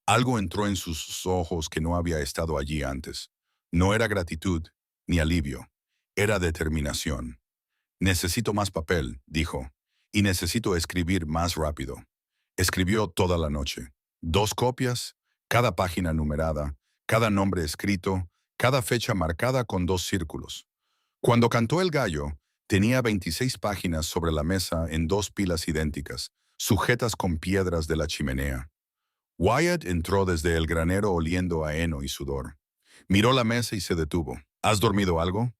algo entró en sus ojos que no había estado allí antes. No era gratitud ni alivio, era determinación. Necesito más papel, dijo, y necesito escribir más rápido. Escribió toda la noche. 2 copias, cada página numerada, cada nombre escrito, cada fecha marcada con 2 círculos. Cuando cantó el gallo, tenía 26 páginas sobre la mesa en 2 pilas idénticas, sujetas con piedras de la chimenea. Wyatt entró desde el granero oliendo a heno y sudor. Miró la mesa y se detuvo. ¿Has dormido algo?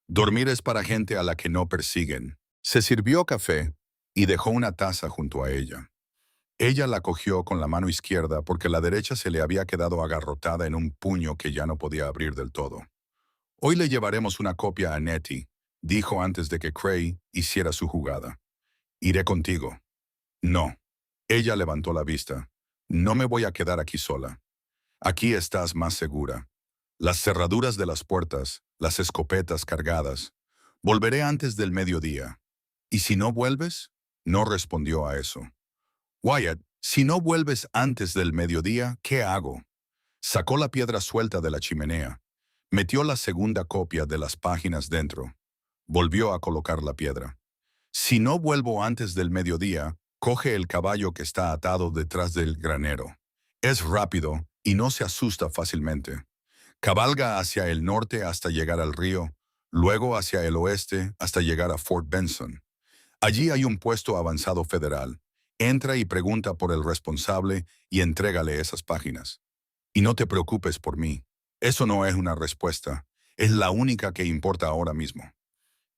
Dormir es para gente a la que no persiguen. Se sirvió café y dejó una taza junto a ella. Ella la cogió con la mano izquierda porque la derecha se le había quedado agarrotada en un puño que ya no podía abrir del todo. Hoy le llevaremos una copia a Nettie, dijo antes de que Craig hiciera su jugada. Iré contigo. No. Ella levantó la vista. No me voy a quedar aquí sola. Aquí estás más segura. Las cerraduras de las puertas, las escopetas cargadas. Volveré antes del mediodía. ¿Y si no vuelves? No respondió a eso. Wyatt, si no vuelves antes del mediodía, ¿qué hago? Sacó la piedra suelta de la chimenea. Metió la segunda copia de las páginas dentro. Volvió a colocar la piedra. Si no vuelvo antes del mediodía, coge el caballo que está atado detrás del granero. Es rápido y no se asusta fácilmente. Cabalga hacia el norte hasta llegar al río, luego hacia el oeste hasta llegar a Fort Benson. Allí hay un puesto avanzado federal. Entra y pregunta por el responsable y entrégale esas páginas. Y no te preocupes por mí. Eso no es una respuesta. Es la única que importa ahora mismo.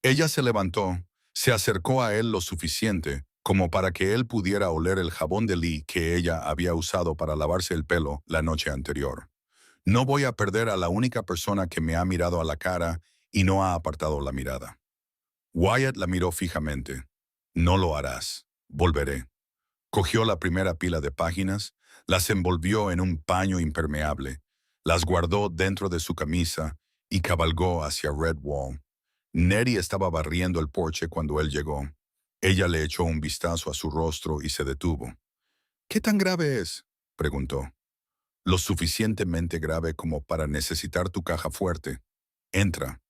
Ella se levantó, se acercó a él lo suficiente como para que él pudiera oler el jabón de Lee que ella había usado para lavarse el pelo la noche anterior. No voy a perder a la única persona que me ha mirado a la cara y no ha apartado la mirada. Wyatt la miró fijamente. No lo harás. Volveré. Cogió la primera pila de páginas, las envolvió en un paño impermeable, las guardó dentro de su camisa y cabalgó hacia Red Wall. Nettie estaba barriendo el porche cuando él llegó. Ella le echó un vistazo a su rostro y se detuvo. ¿Qué tan grave es? Preguntó. Lo suficientemente grave como para necesitar tu caja fuerte. Entra.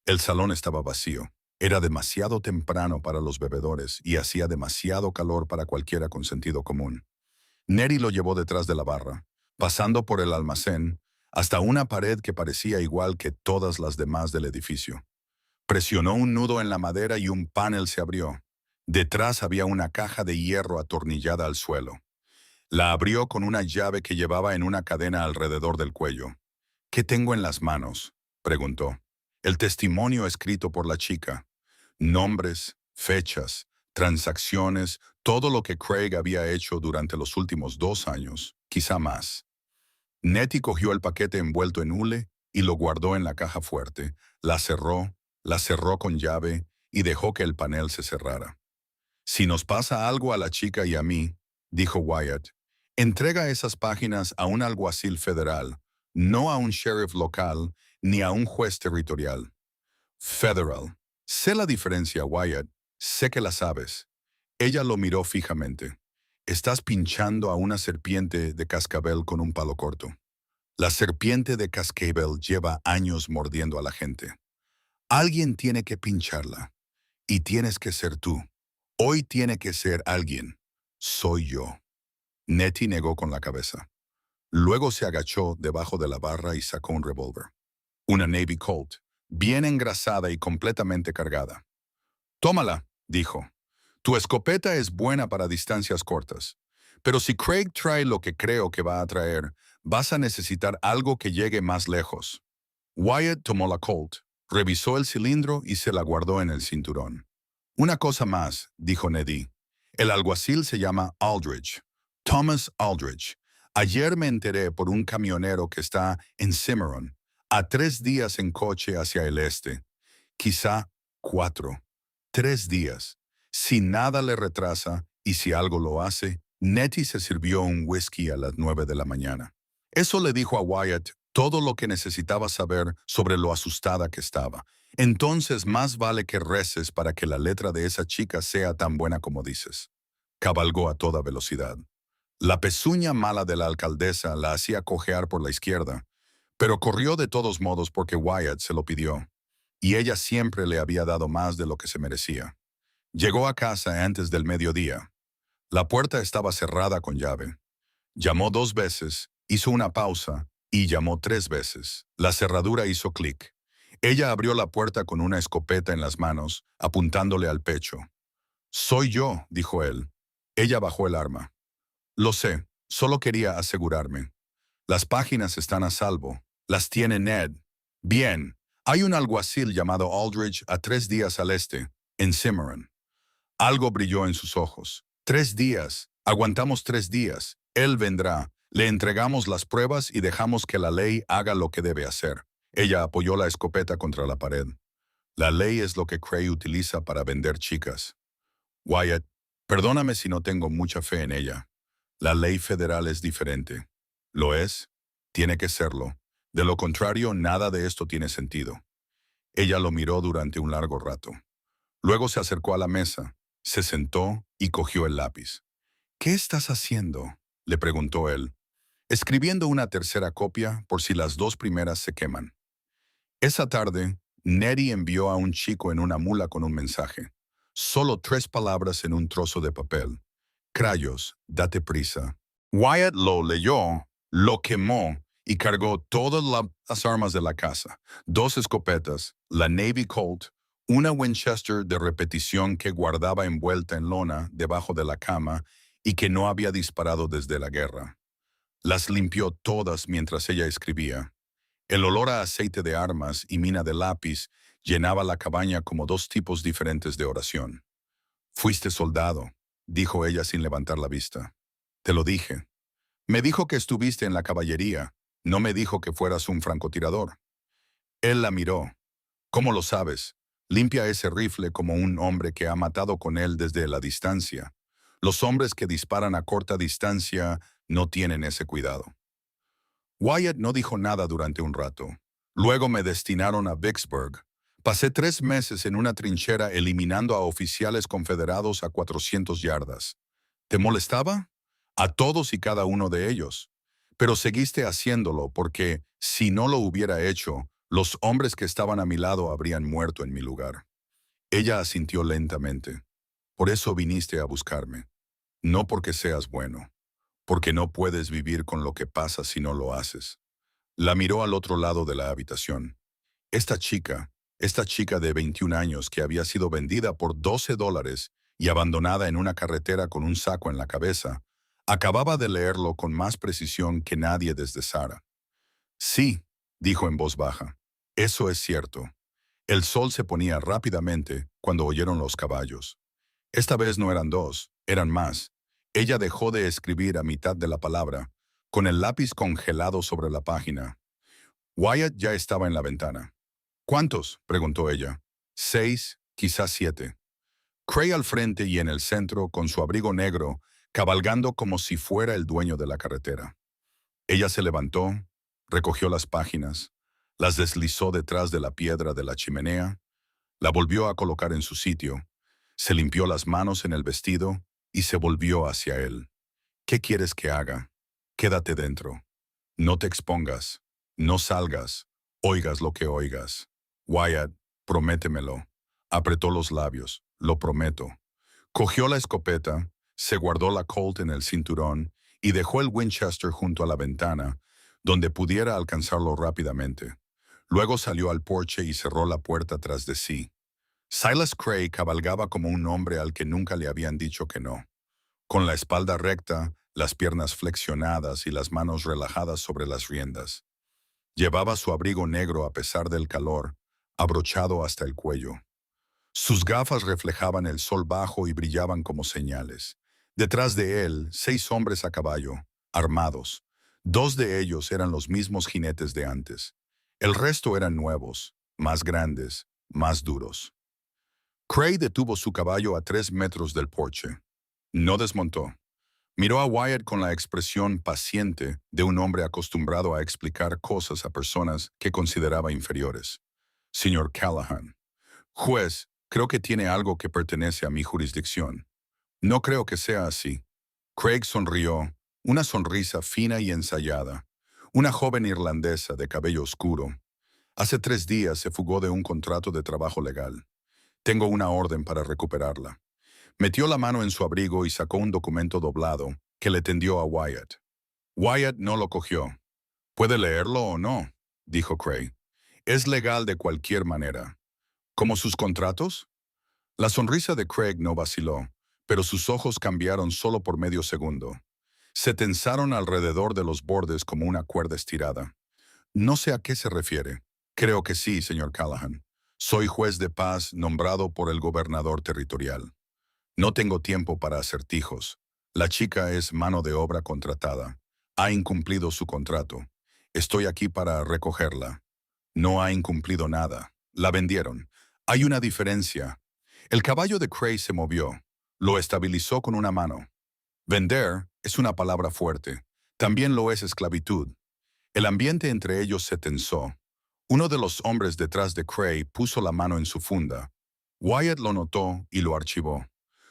El salón estaba vacío. Era demasiado temprano para los bebedores y hacía demasiado calor para cualquiera con sentido común. Nettie lo llevó detrás de la barra, pasando por el almacén, hasta una pared que parecía igual que todas las demás del edificio. Presionó un nudo en la madera y un panel se abrió. Detrás había una caja de hierro atornillada al suelo. La abrió con una llave que llevaba en una cadena alrededor del cuello. ¿Qué tengo en las manos?, preguntó. El testimonio escrito por la chica. Nombres, fechas, transacciones, todo lo que Craig había hecho durante los últimos 2 años, quizá más. Nettie cogió el paquete envuelto en hule y lo guardó en la caja fuerte, la cerró con llave y dejó que el panel se cerrara. Si nos pasa algo a la chica y a mí, dijo Wyatt, entrega esas páginas a un alguacil federal, no a un sheriff local ni a un juez territorial. Federal. Sé la diferencia, Wyatt. Sé que la sabes. Ella lo miró fijamente. Estás pinchando a una serpiente de cascabel con un palo corto. La serpiente de cascabel lleva años mordiendo a la gente. Alguien tiene que pincharla. Y tienes que ser tú. Hoy tiene que ser alguien. Soy yo. Nettie negó con la cabeza. Luego se agachó debajo de la barra y sacó un revólver. Una Navy Colt, bien engrasada y completamente cargada. Tómala, dijo. Tu escopeta es buena para distancias cortas, pero si Craig trae lo que creo que va a traer, vas a necesitar algo que llegue más lejos. Wyatt tomó la Colt, revisó el cilindro y se la guardó en el cinturón. Una cosa más, dijo Neddy. El alguacil se llama Aldridge. Thomas Aldridge. Ayer me enteré por un camionero que está en Cimarron, a 3 días en coche hacia el este. Quizá 4. 3 días. Si nada le retrasa y si algo lo hace, Nettie se sirvió un whisky a las 9 de la mañana. Eso le dijo a Wyatt todo lo que necesitaba saber sobre lo asustada que estaba. Entonces más vale que reces para que la letra de esa chica sea tan buena como dices. Cabalgó a toda velocidad. La pezuña mala de la alcaldesa la hacía cojear por la izquierda, pero corrió de todos modos porque Wyatt se lo pidió, y ella siempre le había dado más de lo que se merecía. Llegó a casa antes del mediodía. La puerta estaba cerrada con llave. Llamó 2 veces, hizo una pausa y llamó 3 veces. La cerradura hizo clic. Ella abrió la puerta con una escopeta en las manos, apuntándole al pecho. «Soy yo», dijo él. Ella bajó el arma. «Lo sé, solo quería asegurarme. Las páginas están a salvo. Las tiene Ned. Bien, hay un alguacil llamado Aldridge a 3 días al este, en Cimarron». Algo brilló en sus ojos. 3 días. Aguantamos 3 días. Él vendrá. Le entregamos las pruebas y dejamos que la ley haga lo que debe hacer. Ella apoyó la escopeta contra la pared. La ley es lo que Craig utiliza para vender chicas. Wyatt, perdóname si no tengo mucha fe en ella. La ley federal es diferente. ¿Lo es? Tiene que serlo. De lo contrario, nada de esto tiene sentido. Ella lo miró durante un largo rato. Luego se acercó a la mesa, se sentó y cogió el lápiz. «¿Qué estás haciendo?», le preguntó él. «Escribiendo una tercera copia por si las 2 primeras se queman». Esa tarde, Nettie envió a un chico en una mula con un mensaje. Solo 3 palabras en un trozo de papel. «Crayos, date prisa». Wyatt lo leyó, lo quemó y cargó todas las armas de la casa. 2 escopetas, la Navy Colt, una Winchester de repetición que guardaba envuelta en lona debajo de la cama y que no había disparado desde la guerra. Las limpió todas mientras ella escribía. El olor a aceite de armas y mina de lápiz llenaba la cabaña como 2 tipos diferentes de oración. «Fuiste soldado», dijo ella sin levantar la vista. «Te lo dije». «Me dijo que estuviste en la caballería. No me dijo que fueras un francotirador». Él la miró. «¿Cómo lo sabes? Limpia ese rifle como un hombre que ha matado con él desde la distancia. Los hombres que disparan a corta distancia no tienen ese cuidado». Wyatt no dijo nada durante un rato. Luego me destinaron a Vicksburg. Pasé 3 meses en una trinchera eliminando a oficiales confederados a 400 yardas. ¿Te molestaba? A todos y cada uno de ellos. Pero seguiste haciéndolo porque, si no lo hubiera hecho, los hombres que estaban a mi lado habrían muerto en mi lugar. Ella asintió lentamente. «Por eso viniste a buscarme. No porque seas bueno. Porque no puedes vivir con lo que pasa si no lo haces». La miró al otro lado de la habitación. Esta chica de 21 años que había sido vendida por $12 y abandonada en una carretera con un saco en la cabeza, acababa de leerlo con más precisión que nadie desde Sara. «Sí», dijo en voz baja, «eso es cierto». El sol se ponía rápidamente cuando oyeron los caballos. Esta vez no eran 2, eran más. Ella dejó de escribir a mitad de la palabra, con el lápiz congelado sobre la página. Wyatt ya estaba en la ventana. «¿Cuántos?», preguntó ella. 6, quizás 7. Craig al frente y en el centro, con su abrigo negro, cabalgando como si fuera el dueño de la carretera. Ella se levantó, recogió las páginas, las deslizó detrás de la piedra de la chimenea, la volvió a colocar en su sitio, se limpió las manos en el vestido y se volvió hacia él. «¿Qué quieres que haga? Quédate dentro. No te expongas. No salgas. Oigas lo que oigas. Wyatt, prométemelo». Apretó los labios. «Lo prometo». Cogió la escopeta, se guardó la Colt en el cinturón y dejó el Winchester junto a la ventana, donde pudiera alcanzarlo rápidamente. Luego salió al porche y cerró la puerta tras de sí. Silas Cray cabalgaba como un hombre al que nunca le habían dicho que no, con la espalda recta, las piernas flexionadas y las manos relajadas sobre las riendas. Llevaba su abrigo negro a pesar del calor, abrochado hasta el cuello. Sus gafas reflejaban el sol bajo y brillaban como señales. Detrás de él, 6 hombres a caballo, armados. 2 de ellos eran los mismos jinetes de antes. El resto eran nuevos, más grandes, más duros. Cray detuvo su caballo a 3 metros del porche. No desmontó. Miró a Wyatt con la expresión paciente de un hombre acostumbrado a explicar cosas a personas que consideraba inferiores. Señor Callahan, juez, creo que tiene algo que pertenece a mi jurisdicción. No creo que sea así. Craig sonrió, una sonrisa fina y ensayada. Una joven irlandesa de cabello oscuro. Hace 3 días se fugó de un contrato de trabajo legal. Tengo una orden para recuperarla. Metió la mano en su abrigo y sacó un documento doblado que le tendió a Wyatt. Wyatt no lo cogió. ¿Puede leerlo o no?, dijo Cray. Es legal de cualquier manera. ¿Como sus contratos? La sonrisa de Craig no vaciló, pero sus ojos cambiaron solo por medio segundo. Se tensaron alrededor de los bordes como una cuerda estirada. No sé a qué se refiere. Creo que sí, señor Callahan. Soy juez de paz nombrado por el gobernador territorial. No tengo tiempo para acertijos. La chica es mano de obra contratada. Ha incumplido su contrato. Estoy aquí para recogerla. No ha incumplido nada. La vendieron. Hay una diferencia. El caballo de Cray se movió. Lo estabilizó con una mano. Vender es una palabra fuerte. También lo es esclavitud. El ambiente entre ellos se tensó. Uno de los hombres detrás de Cray puso la mano en su funda. Wyatt lo notó y lo archivó.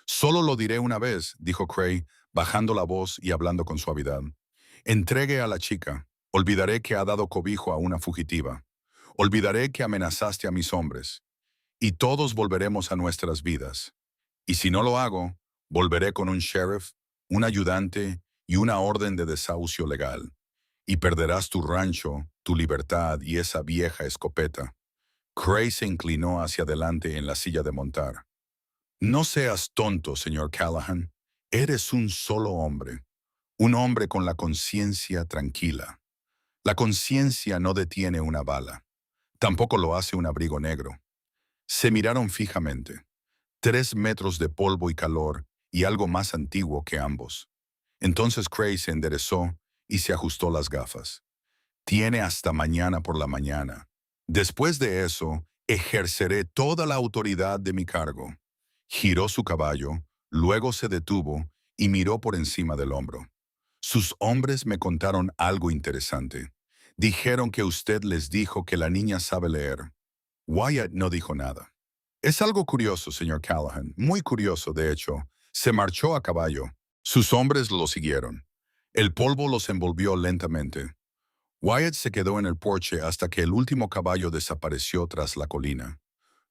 Solo lo diré una vez, dijo Cray, bajando la voz y hablando con suavidad. Entregue a la chica. Olvidaré que ha dado cobijo a una fugitiva. Olvidaré que amenazaste a mis hombres. Y todos volveremos a nuestras vidas. Y si no lo hago, volveré con un sheriff, un ayudante y una orden de desahucio legal. Y perderás tu rancho, tu libertad y esa vieja escopeta. Cray se inclinó hacia adelante en la silla de montar. No seas tonto, señor Callahan. Eres un solo hombre. Un hombre con la conciencia tranquila. La conciencia no detiene una bala. Tampoco lo hace un abrigo negro. Se miraron fijamente. 3 metros de polvo y calor y algo más antiguo que ambos. Entonces Cray se enderezó y se ajustó las gafas. Tiene hasta mañana por la mañana. Después de eso, ejerceré toda la autoridad de mi cargo. Giró su caballo, luego se detuvo y miró por encima del hombro. Sus hombres me contaron algo interesante. Dijeron que usted les dijo que la niña sabe leer. Wyatt no dijo nada. Es algo curioso, señor Callahan, muy curioso, de hecho. Se marchó a caballo. Sus hombres lo siguieron. El polvo los envolvió lentamente. Wyatt se quedó en el porche hasta que el último caballo desapareció tras la colina.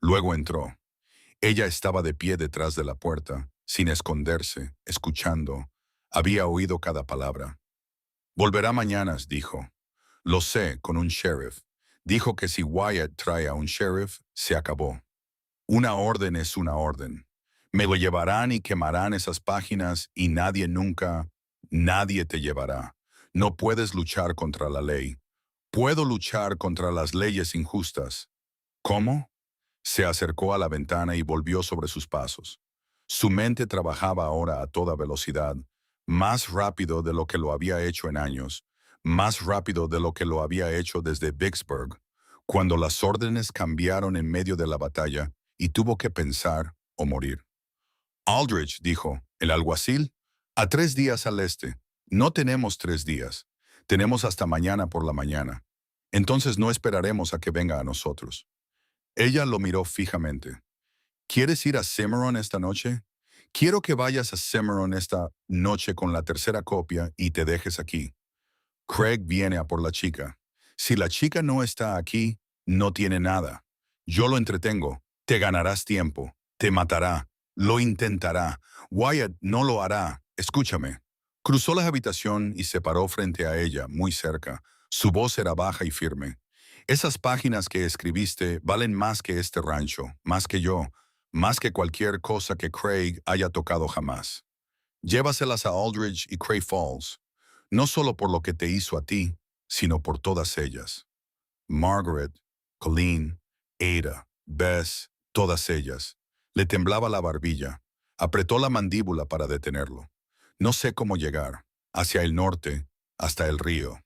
Luego entró. Ella estaba de pie detrás de la puerta, sin esconderse, escuchando. Había oído cada palabra. Volverá mañana, dijo. Lo sé, con un sheriff. Dijo que si Wyatt trae a un sheriff, se acabó. Una orden es una orden. Me lo llevarán y quemarán esas páginas y nadie te llevará. No puedes luchar contra la ley. Puedo luchar contra las leyes injustas. ¿Cómo? Se acercó a la ventana y volvió sobre sus pasos. Su mente trabajaba ahora a toda velocidad, más rápido de lo que lo había hecho en años, más rápido de lo que lo había hecho desde Vicksburg, cuando las órdenes cambiaron en medio de la batalla y tuvo que pensar o morir. Aldrich dijo, el alguacil, a 3 días al este. No tenemos 3 días. Tenemos hasta mañana por la mañana. Entonces no esperaremos a que venga a nosotros. Ella lo miró fijamente. ¿Quieres ir a Cimarron esta noche? Quiero que vayas a Cimarron esta noche con la tercera copia y te dejes aquí. Craig viene a por la chica. Si la chica no está aquí, no tiene nada. Yo lo entretengo. Te ganarás tiempo. Te matará. Lo intentará. Wyatt no lo hará. Escúchame. Cruzó la habitación y se paró frente a ella, muy cerca. Su voz era baja y firme. Esas páginas que escribiste valen más que este rancho, más que yo, más que cualquier cosa que Craig haya tocado jamás. Llévaselas a Aldridge y Cray Falls, no solo por lo que te hizo a ti, sino por todas ellas. Margaret, Colleen, Ada, Bess, todas ellas. Le temblaba la barbilla. Apretó la mandíbula para detenerlo. No sé cómo llegar. Hacia el norte, hasta el río.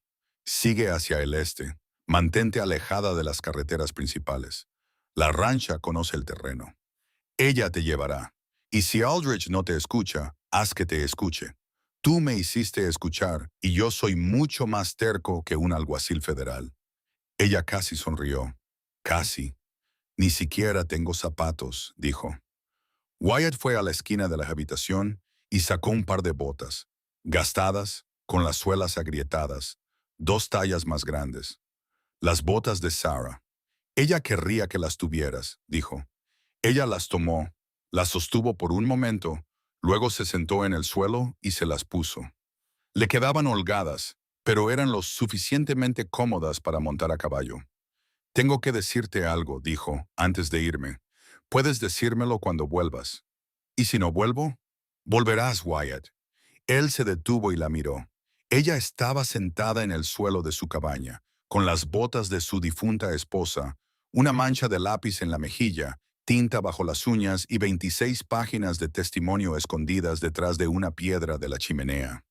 Sigue hacia el este. Mantente alejada de las carreteras principales. La rancha conoce el terreno. Ella te llevará. Y si Aldrich no te escucha, haz que te escuche. Tú me hiciste escuchar y yo soy mucho más terco que un alguacil federal. Ella casi sonrió. Casi. Ni siquiera tengo zapatos, dijo. Wyatt fue a la esquina de la habitación y sacó un par de botas, gastadas, con las suelas agrietadas, 2 tallas más grandes. Las botas de Sarah. Ella querría que las tuvieras, dijo. Ella las tomó, las sostuvo por un momento, luego se sentó en el suelo y se las puso. Le quedaban holgadas, pero eran lo suficientemente cómodas para montar a caballo. Tengo que decirte algo, dijo, antes de irme. Puedes decírmelo cuando vuelvas. ¿Y si no vuelvo? Volverás, Wyatt. Él se detuvo y la miró. Ella estaba sentada en el suelo de su cabaña, con las botas de su difunta esposa, una mancha de lápiz en la mejilla, tinta bajo las uñas y 26 páginas de testimonio escondidas detrás de una piedra de la chimenea.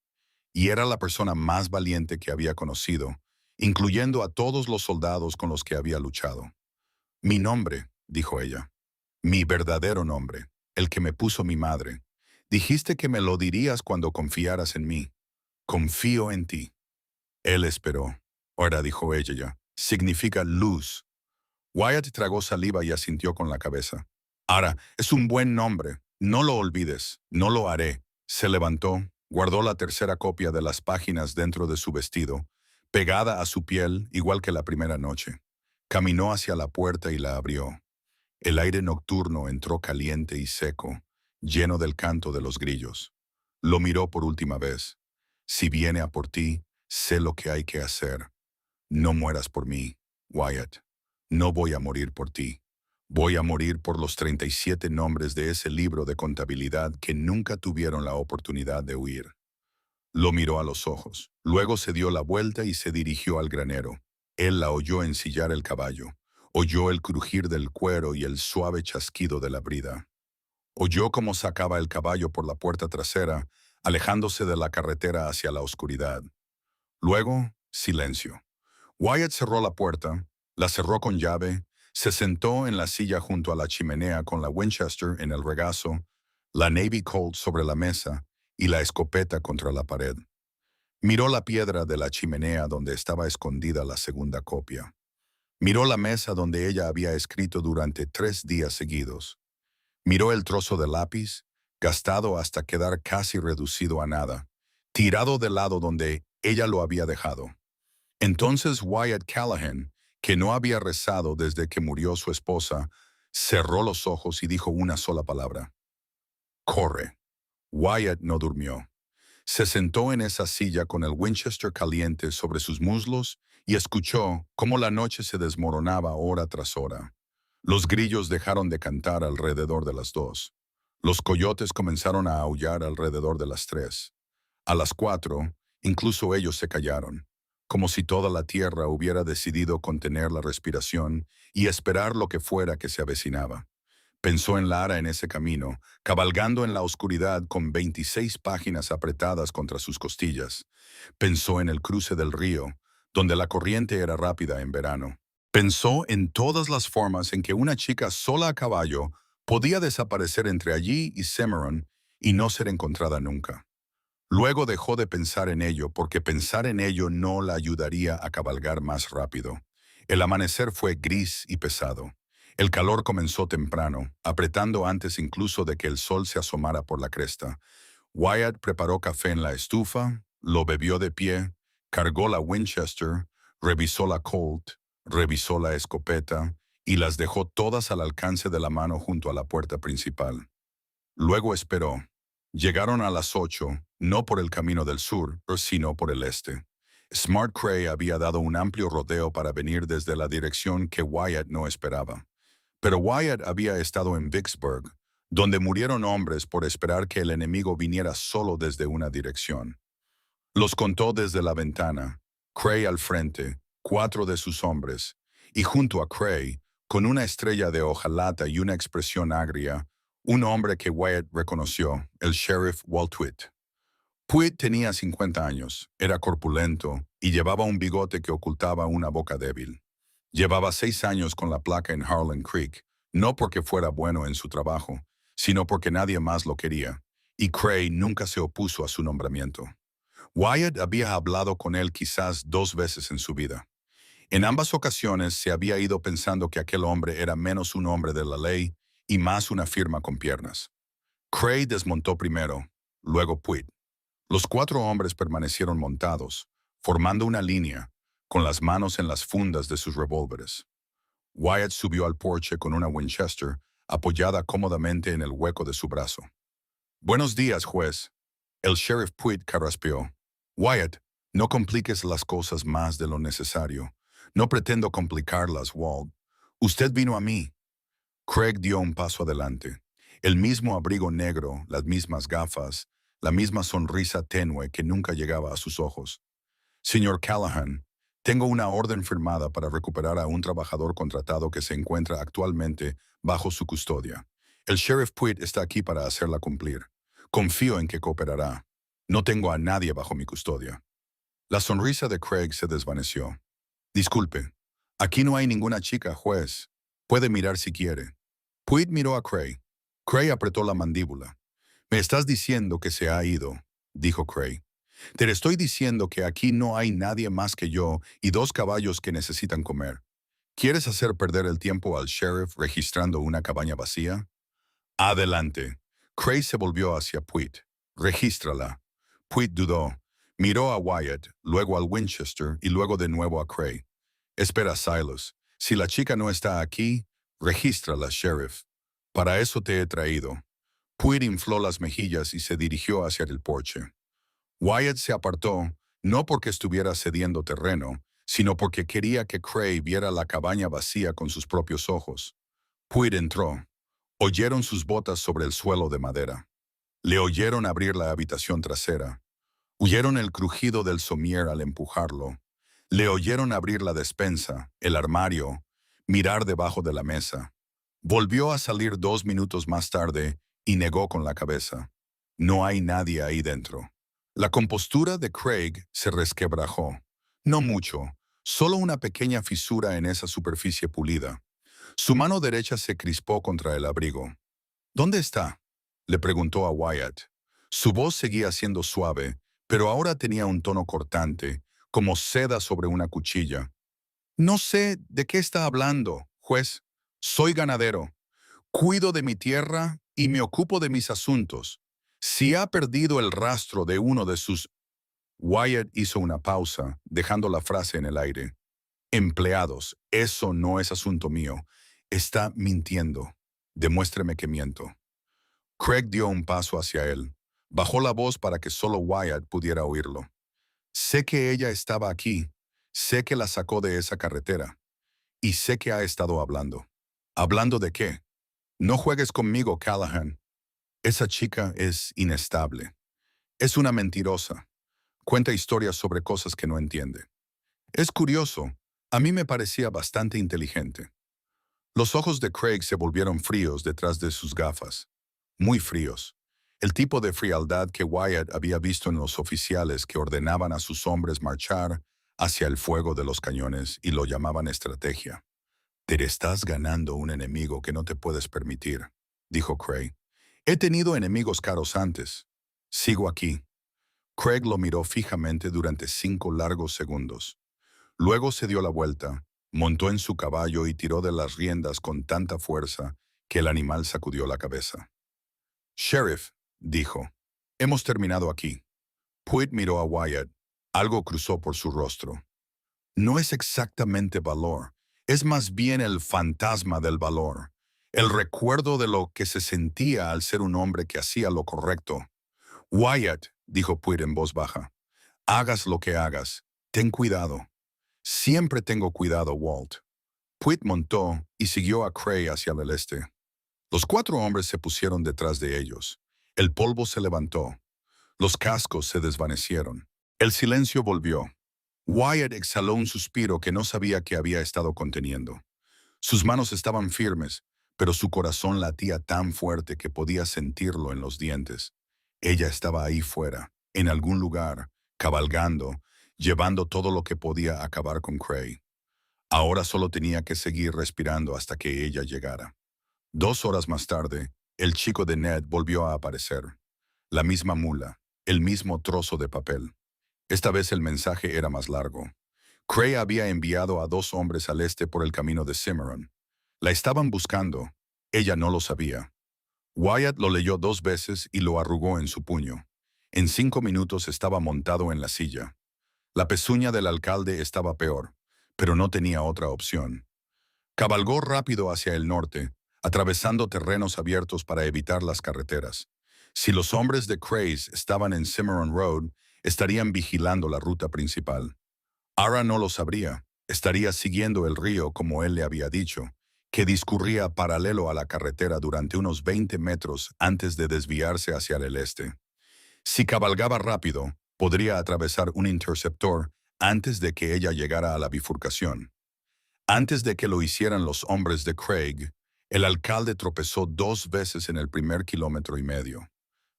Y era la persona más valiente que había conocido, incluyendo a todos los soldados con los que había luchado. Mi nombre, dijo ella. Mi verdadero nombre, el que me puso mi madre. Dijiste que me lo dirías cuando confiaras en mí. Confío en ti. Él esperó. Ahora, dijo ella, significa luz. Wyatt tragó saliva y asintió con la cabeza. Ahora, es un buen nombre. No lo olvides. No lo haré. Se levantó, guardó la tercera copia de las páginas dentro de su vestido, pegada a su piel igual que la primera noche. Caminó hacia la puerta y la abrió. El aire nocturno entró caliente y seco, lleno del canto de los grillos. Lo miró por última vez. Si viene a por ti, sé lo que hay que hacer. No mueras por mí, Wyatt. No voy a morir por ti. Voy a morir por los 37 nombres de ese libro de contabilidad que nunca tuvieron la oportunidad de huir. Lo miró a los ojos. Luego se dio la vuelta y se dirigió al granero. Él la oyó ensillar el caballo. Oyó el crujir del cuero y el suave chasquido de la brida. Oyó cómo sacaba el caballo por la puerta trasera, alejándose de la carretera hacia la oscuridad. Luego, silencio. Wyatt cerró la puerta, la cerró con llave, se sentó en la silla junto a la chimenea con la Winchester en el regazo, la Navy Colt sobre la mesa y la escopeta contra la pared. Miró la piedra de la chimenea donde estaba escondida la segunda copia. Miró la mesa donde ella había escrito durante 3 días seguidos. Miró el trozo de lápiz, gastado hasta quedar casi reducido a nada, tirado del lado donde ella lo había dejado. Entonces Wyatt Callahan, que no había rezado desde que murió su esposa, cerró los ojos y dijo una sola palabra. Corre. Wyatt no durmió. Se sentó en esa silla con el Winchester caliente sobre sus muslos y escuchó cómo la noche se desmoronaba hora tras hora. Los grillos dejaron de cantar alrededor de las 2. Los coyotes comenzaron a aullar alrededor de las 3. A las 4, incluso ellos se callaron, como si toda la tierra hubiera decidido contener la respiración y esperar lo que fuera que se avecinaba. Pensó en Lara en ese camino, cabalgando en la oscuridad con 26 páginas apretadas contra sus costillas. Pensó en el cruce del río, donde la corriente era rápida en verano. Pensó en todas las formas en que una chica sola a caballo podía desaparecer entre allí y Cimarron y no ser encontrada nunca. Luego dejó de pensar en ello porque pensar en ello no la ayudaría a cabalgar más rápido. El amanecer fue gris y pesado. El calor comenzó temprano, apretando antes incluso de que el sol se asomara por la cresta. Wyatt preparó café en la estufa, lo bebió de pie, cargó la Winchester, revisó la Colt, revisó la escopeta y las dejó todas al alcance de la mano junto a la puerta principal. Luego esperó. Llegaron a las 8, no por el camino del sur, sino por el este. Smart Cray había dado un amplio rodeo para venir desde la dirección que Wyatt no esperaba. Pero Wyatt había estado en Vicksburg, donde murieron hombres por esperar que el enemigo viniera solo desde una dirección. Los contó desde la ventana, Cray al frente, 4 de sus hombres, y junto a Cray, con una estrella de hojalata y una expresión agria, un hombre que Wyatt reconoció, el sheriff Walt Witt. Witt tenía 50 años, era corpulento y llevaba un bigote que ocultaba una boca débil. Llevaba 6 años con la placa en Harlan Creek, no porque fuera bueno en su trabajo, sino porque nadie más lo quería, y Cray nunca se opuso a su nombramiento. Wyatt había hablado con él quizás 2 veces en su vida. En ambas ocasiones se había ido pensando que aquel hombre era menos un hombre de la ley y más una firma con piernas. Cray desmontó primero, luego Witt. Los 4 hombres permanecieron montados, formando una línea, con las manos en las fundas de sus revólveres. Wyatt subió al porche con una Winchester apoyada cómodamente en el hueco de su brazo. «Buenos días, juez». El sheriff Witt carraspeó. «Wyatt, no compliques las cosas más de lo necesario. No pretendo complicarlas, Walt. Usted vino a mí». Craig dio un paso adelante. El mismo abrigo negro, las mismas gafas, la misma sonrisa tenue que nunca llegaba a sus ojos. «Señor Callahan, tengo una orden firmada para recuperar a un trabajador contratado que se encuentra actualmente bajo su custodia. El sheriff Witt está aquí para hacerla cumplir. Confío en que cooperará. No tengo a nadie bajo mi custodia». La sonrisa de Craig se desvaneció. «Disculpe, aquí no hay ninguna chica, juez. Puede mirar si quiere». Witt miró a Craig. Craig apretó la mandíbula. «Me estás diciendo que se ha ido», dijo Craig. «Te estoy diciendo que aquí no hay nadie más que yo y 2 caballos que necesitan comer. ¿Quieres hacer perder el tiempo al sheriff registrando una cabaña vacía?» «Adelante». Craig se volvió hacia Witt. «Regístrala». Witt dudó. Miró a Wyatt, luego al Winchester y luego de nuevo a Craig. «Espera, Silas. Si la chica no está aquí, regístrala, sheriff. Para eso te he traído». Witt infló las mejillas y se dirigió hacia el porche. Wyatt se apartó, no porque estuviera cediendo terreno, sino porque quería que Craig viera la cabaña vacía con sus propios ojos. Witt entró. Oyeron sus botas sobre el suelo de madera. Le oyeron abrir la habitación trasera. Oyeron el crujido del somier al empujarlo. Le oyeron abrir la despensa, el armario, mirar debajo de la mesa. Volvió a salir 2 minutos más tarde y negó con la cabeza. «No hay nadie ahí dentro». La compostura de Craig se resquebrajó. No mucho, solo una pequeña fisura en esa superficie pulida. Su mano derecha se crispó contra el abrigo. «¿Dónde está?», le preguntó a Wyatt. Su voz seguía siendo suave, pero ahora tenía un tono cortante, como seda sobre una cuchilla. «No sé de qué está hablando, juez. Soy ganadero. Cuido de mi tierra y me ocupo de mis asuntos. Si ha perdido el rastro de uno de sus...» Wyatt hizo una pausa, dejando la frase en el aire. «Empleados, eso no es asunto mío. Está mintiendo. Demuéstreme que miento». Craig dio un paso hacia él. Bajó la voz para que solo Wyatt pudiera oírlo. «Sé que ella estaba aquí. Sé que la sacó de esa carretera. Y sé que ha estado hablando». «¿Hablando de qué?» «No juegues conmigo, Callahan. Esa chica es inestable. Es una mentirosa. Cuenta historias sobre cosas que no entiende. Es curioso. A mí me parecía bastante inteligente». Los ojos de Craig se volvieron fríos detrás de sus gafas. Muy fríos. El tipo de frialdad que Wyatt había visto en los oficiales que ordenaban a sus hombres marchar hacia el fuego de los cañones y lo llamaban estrategia. «Te estás ganando un enemigo que no te puedes permitir», dijo Craig. «He tenido enemigos caros antes. Sigo aquí». Craig lo miró fijamente durante 5 largos segundos. Luego se dio la vuelta, montó en su caballo y tiró de las riendas con tanta fuerza que el animal sacudió la cabeza. «Sheriff», dijo, «hemos terminado aquí». Witt miró a Wyatt. Algo cruzó por su rostro. «No es exactamente valor. Es más bien el fantasma del valor. El recuerdo de lo que se sentía al ser un hombre que hacía lo correcto». «Wyatt», dijo Witt en voz baja, «hagas lo que hagas. Ten cuidado. Siempre tengo cuidado, Walt. Pruitt montó y siguió a Cray hacia el este. Los 4 hombres se pusieron detrás de ellos. El polvo se levantó. Los cascos se desvanecieron. El silencio volvió. Wyatt exhaló un suspiro que no sabía que había estado conteniendo. Sus manos estaban firmes, pero su corazón latía tan fuerte que podía sentirlo en los dientes. Ella estaba ahí fuera, en algún lugar, cabalgando, llevando todo lo que podía acabar con Cray. Ahora solo tenía que seguir respirando hasta que ella llegara. 2 horas más tarde, el chico de Ned volvió a aparecer. La misma mula, el mismo trozo de papel. Esta vez el mensaje era más largo. Cray había enviado a 2 hombres al este por el camino de Cimarron. La estaban buscando. Ella no lo sabía. Wyatt lo leyó 2 veces y lo arrugó en su puño. En 5 minutos estaba montado en la silla. La pezuña del alcalde estaba peor, pero no tenía otra opción. Cabalgó rápido hacia el norte, atravesando terrenos abiertos para evitar las carreteras. Si los hombres de Craze estaban en Cimarron Road, estarían vigilando la ruta principal. Ara no lo sabría. Estaría siguiendo el río como él le había dicho, que discurría paralelo a la carretera durante unos 20 metros antes de desviarse hacia el este. Si cabalgaba rápido, podría atravesar un interceptor antes de que ella llegara a la bifurcación. Antes de que lo hicieran los hombres de Craig, el alcalde tropezó 2 veces en el primer 1,5 kilómetros.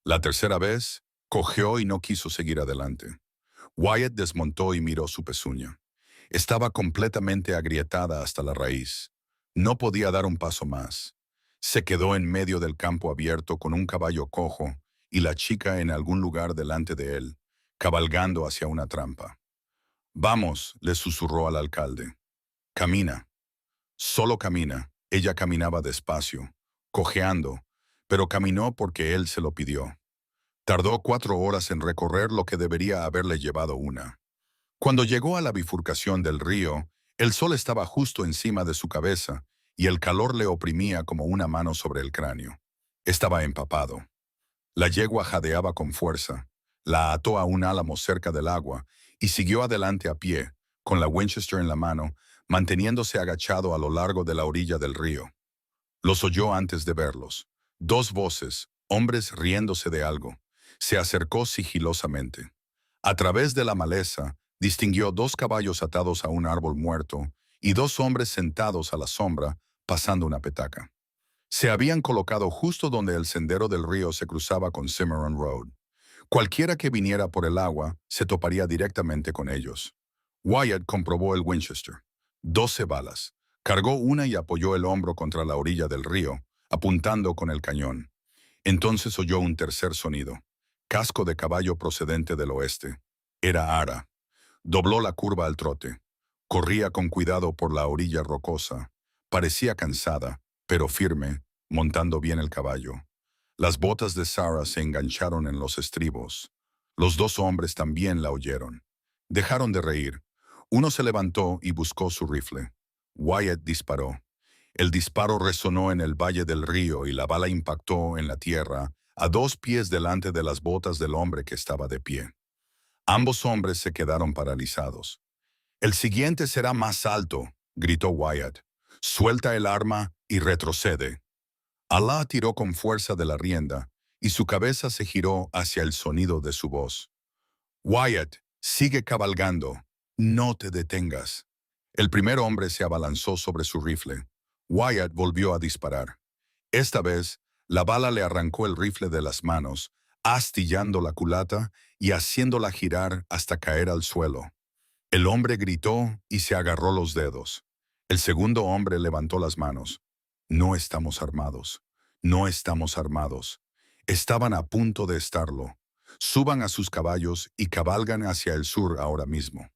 La tercera vez, cojeó y no quiso seguir adelante. Wyatt desmontó y miró su pezuña. Estaba completamente agrietada hasta la raíz. No podía dar un paso más. Se quedó en medio del campo abierto con un caballo cojo y la chica en algún lugar delante de él, cabalgando hacia una trampa. «Vamos», le susurró al alcalde. «Camina». Solo camina. Ella caminaba despacio, cojeando, pero caminó porque él se lo pidió. Tardó 4 horas en recorrer lo que debería haberle llevado una. Cuando llegó a la bifurcación del río, el sol estaba justo encima de su cabeza y el calor le oprimía como una mano sobre el cráneo. Estaba empapado. La yegua jadeaba con fuerza. La ató a un álamo cerca del agua y siguió adelante a pie, con la Winchester en la mano, manteniéndose agachado a lo largo de la orilla del río. Los oyó antes de verlos. 2 voces, hombres riéndose de algo. Se acercó sigilosamente. A través de la maleza, distinguió 2 caballos atados a un árbol muerto y 2 hombres sentados a la sombra, pasando una petaca. Se habían colocado justo donde el sendero del río se cruzaba con Cimarron Road. Cualquiera que viniera por el agua se toparía directamente con ellos. Wyatt comprobó el Winchester. 12 balas. Cargó una y apoyó el hombro contra la orilla del río, apuntando con el cañón. Entonces oyó un tercer sonido. Casco de caballo procedente del oeste. Era Ara. Dobló la curva al trote. Corría con cuidado por la orilla rocosa. Parecía cansada, pero firme, montando bien el caballo. Las botas de Sarah se engancharon en los estribos. Los 2 hombres también la oyeron. Dejaron de reír. Uno se levantó y buscó su rifle. Wyatt disparó. El disparo resonó en el valle del río y la bala impactó en la tierra, a 2 pies delante de las botas del hombre que estaba de pie. Ambos hombres se quedaron paralizados. «El siguiente será más alto», gritó Wyatt. «Suelta el arma y retrocede». Alá tiró con fuerza de la rienda y su cabeza se giró hacia el sonido de su voz. «Wyatt, sigue cabalgando. No te detengas». El primer hombre se abalanzó sobre su rifle. Wyatt volvió a disparar. Esta vez, la bala le arrancó el rifle de las manos, astillando la culata y haciéndola girar hasta caer al suelo. El hombre gritó y se agarró los dedos. El segundo hombre levantó las manos. «No estamos armados. No estamos armados». Estaban a punto de estarlo. «Suban a sus caballos y cabalgan hacia el sur ahora mismo».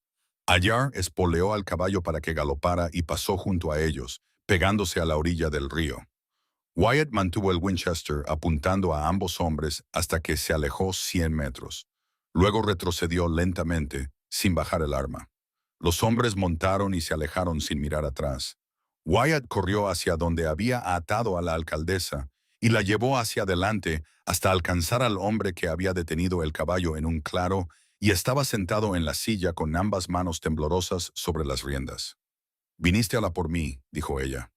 Ayar espoleó al caballo para que galopara y pasó junto a ellos, pegándose a la orilla del río. Wyatt mantuvo el Winchester apuntando a ambos hombres hasta que se alejó 100 metros. Luego retrocedió lentamente, sin bajar el arma. Los hombres montaron y se alejaron sin mirar atrás. Wyatt corrió hacia donde había atado a la alcaldesa y la llevó hacia adelante hasta alcanzar al hombre que había detenido el caballo en un claro y estaba sentado en la silla con ambas manos temblorosas sobre las riendas. «Viniste a la por mí», dijo ella.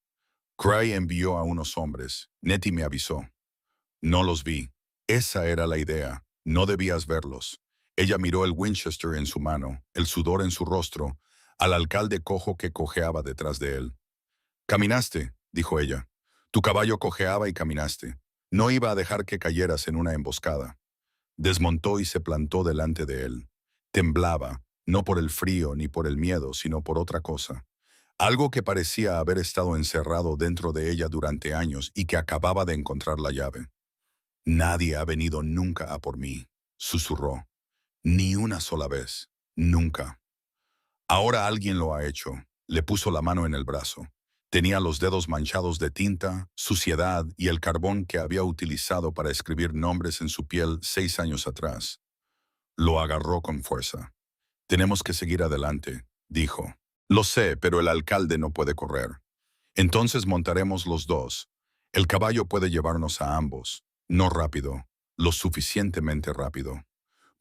«Cray envió a unos hombres. Nettie me avisó. No los vi. Esa era la idea. No debías verlos». Ella miró el Winchester en su mano, el sudor en su rostro, al alcalde cojo que cojeaba detrás de él. «Caminaste», dijo ella. «Tu caballo cojeaba y caminaste. No iba a dejar que cayeras en una emboscada». Desmontó y se plantó delante de él. Temblaba, no por el frío ni por el miedo, sino por otra cosa. Algo que parecía haber estado encerrado dentro de ella durante años y que acababa de encontrar la llave. «Nadie ha venido nunca a por mí», susurró. «Ni una sola vez. Nunca. Ahora alguien lo ha hecho». Le puso la mano en el brazo. Tenía los dedos manchados de tinta, suciedad y el carbón que había utilizado para escribir nombres en su piel 6 años atrás. Lo agarró con fuerza. «Tenemos que seguir adelante», dijo. «Lo sé, pero el alcalde no puede correr. Entonces montaremos los dos. El caballo puede llevarnos a ambos. No rápido, lo suficientemente rápido».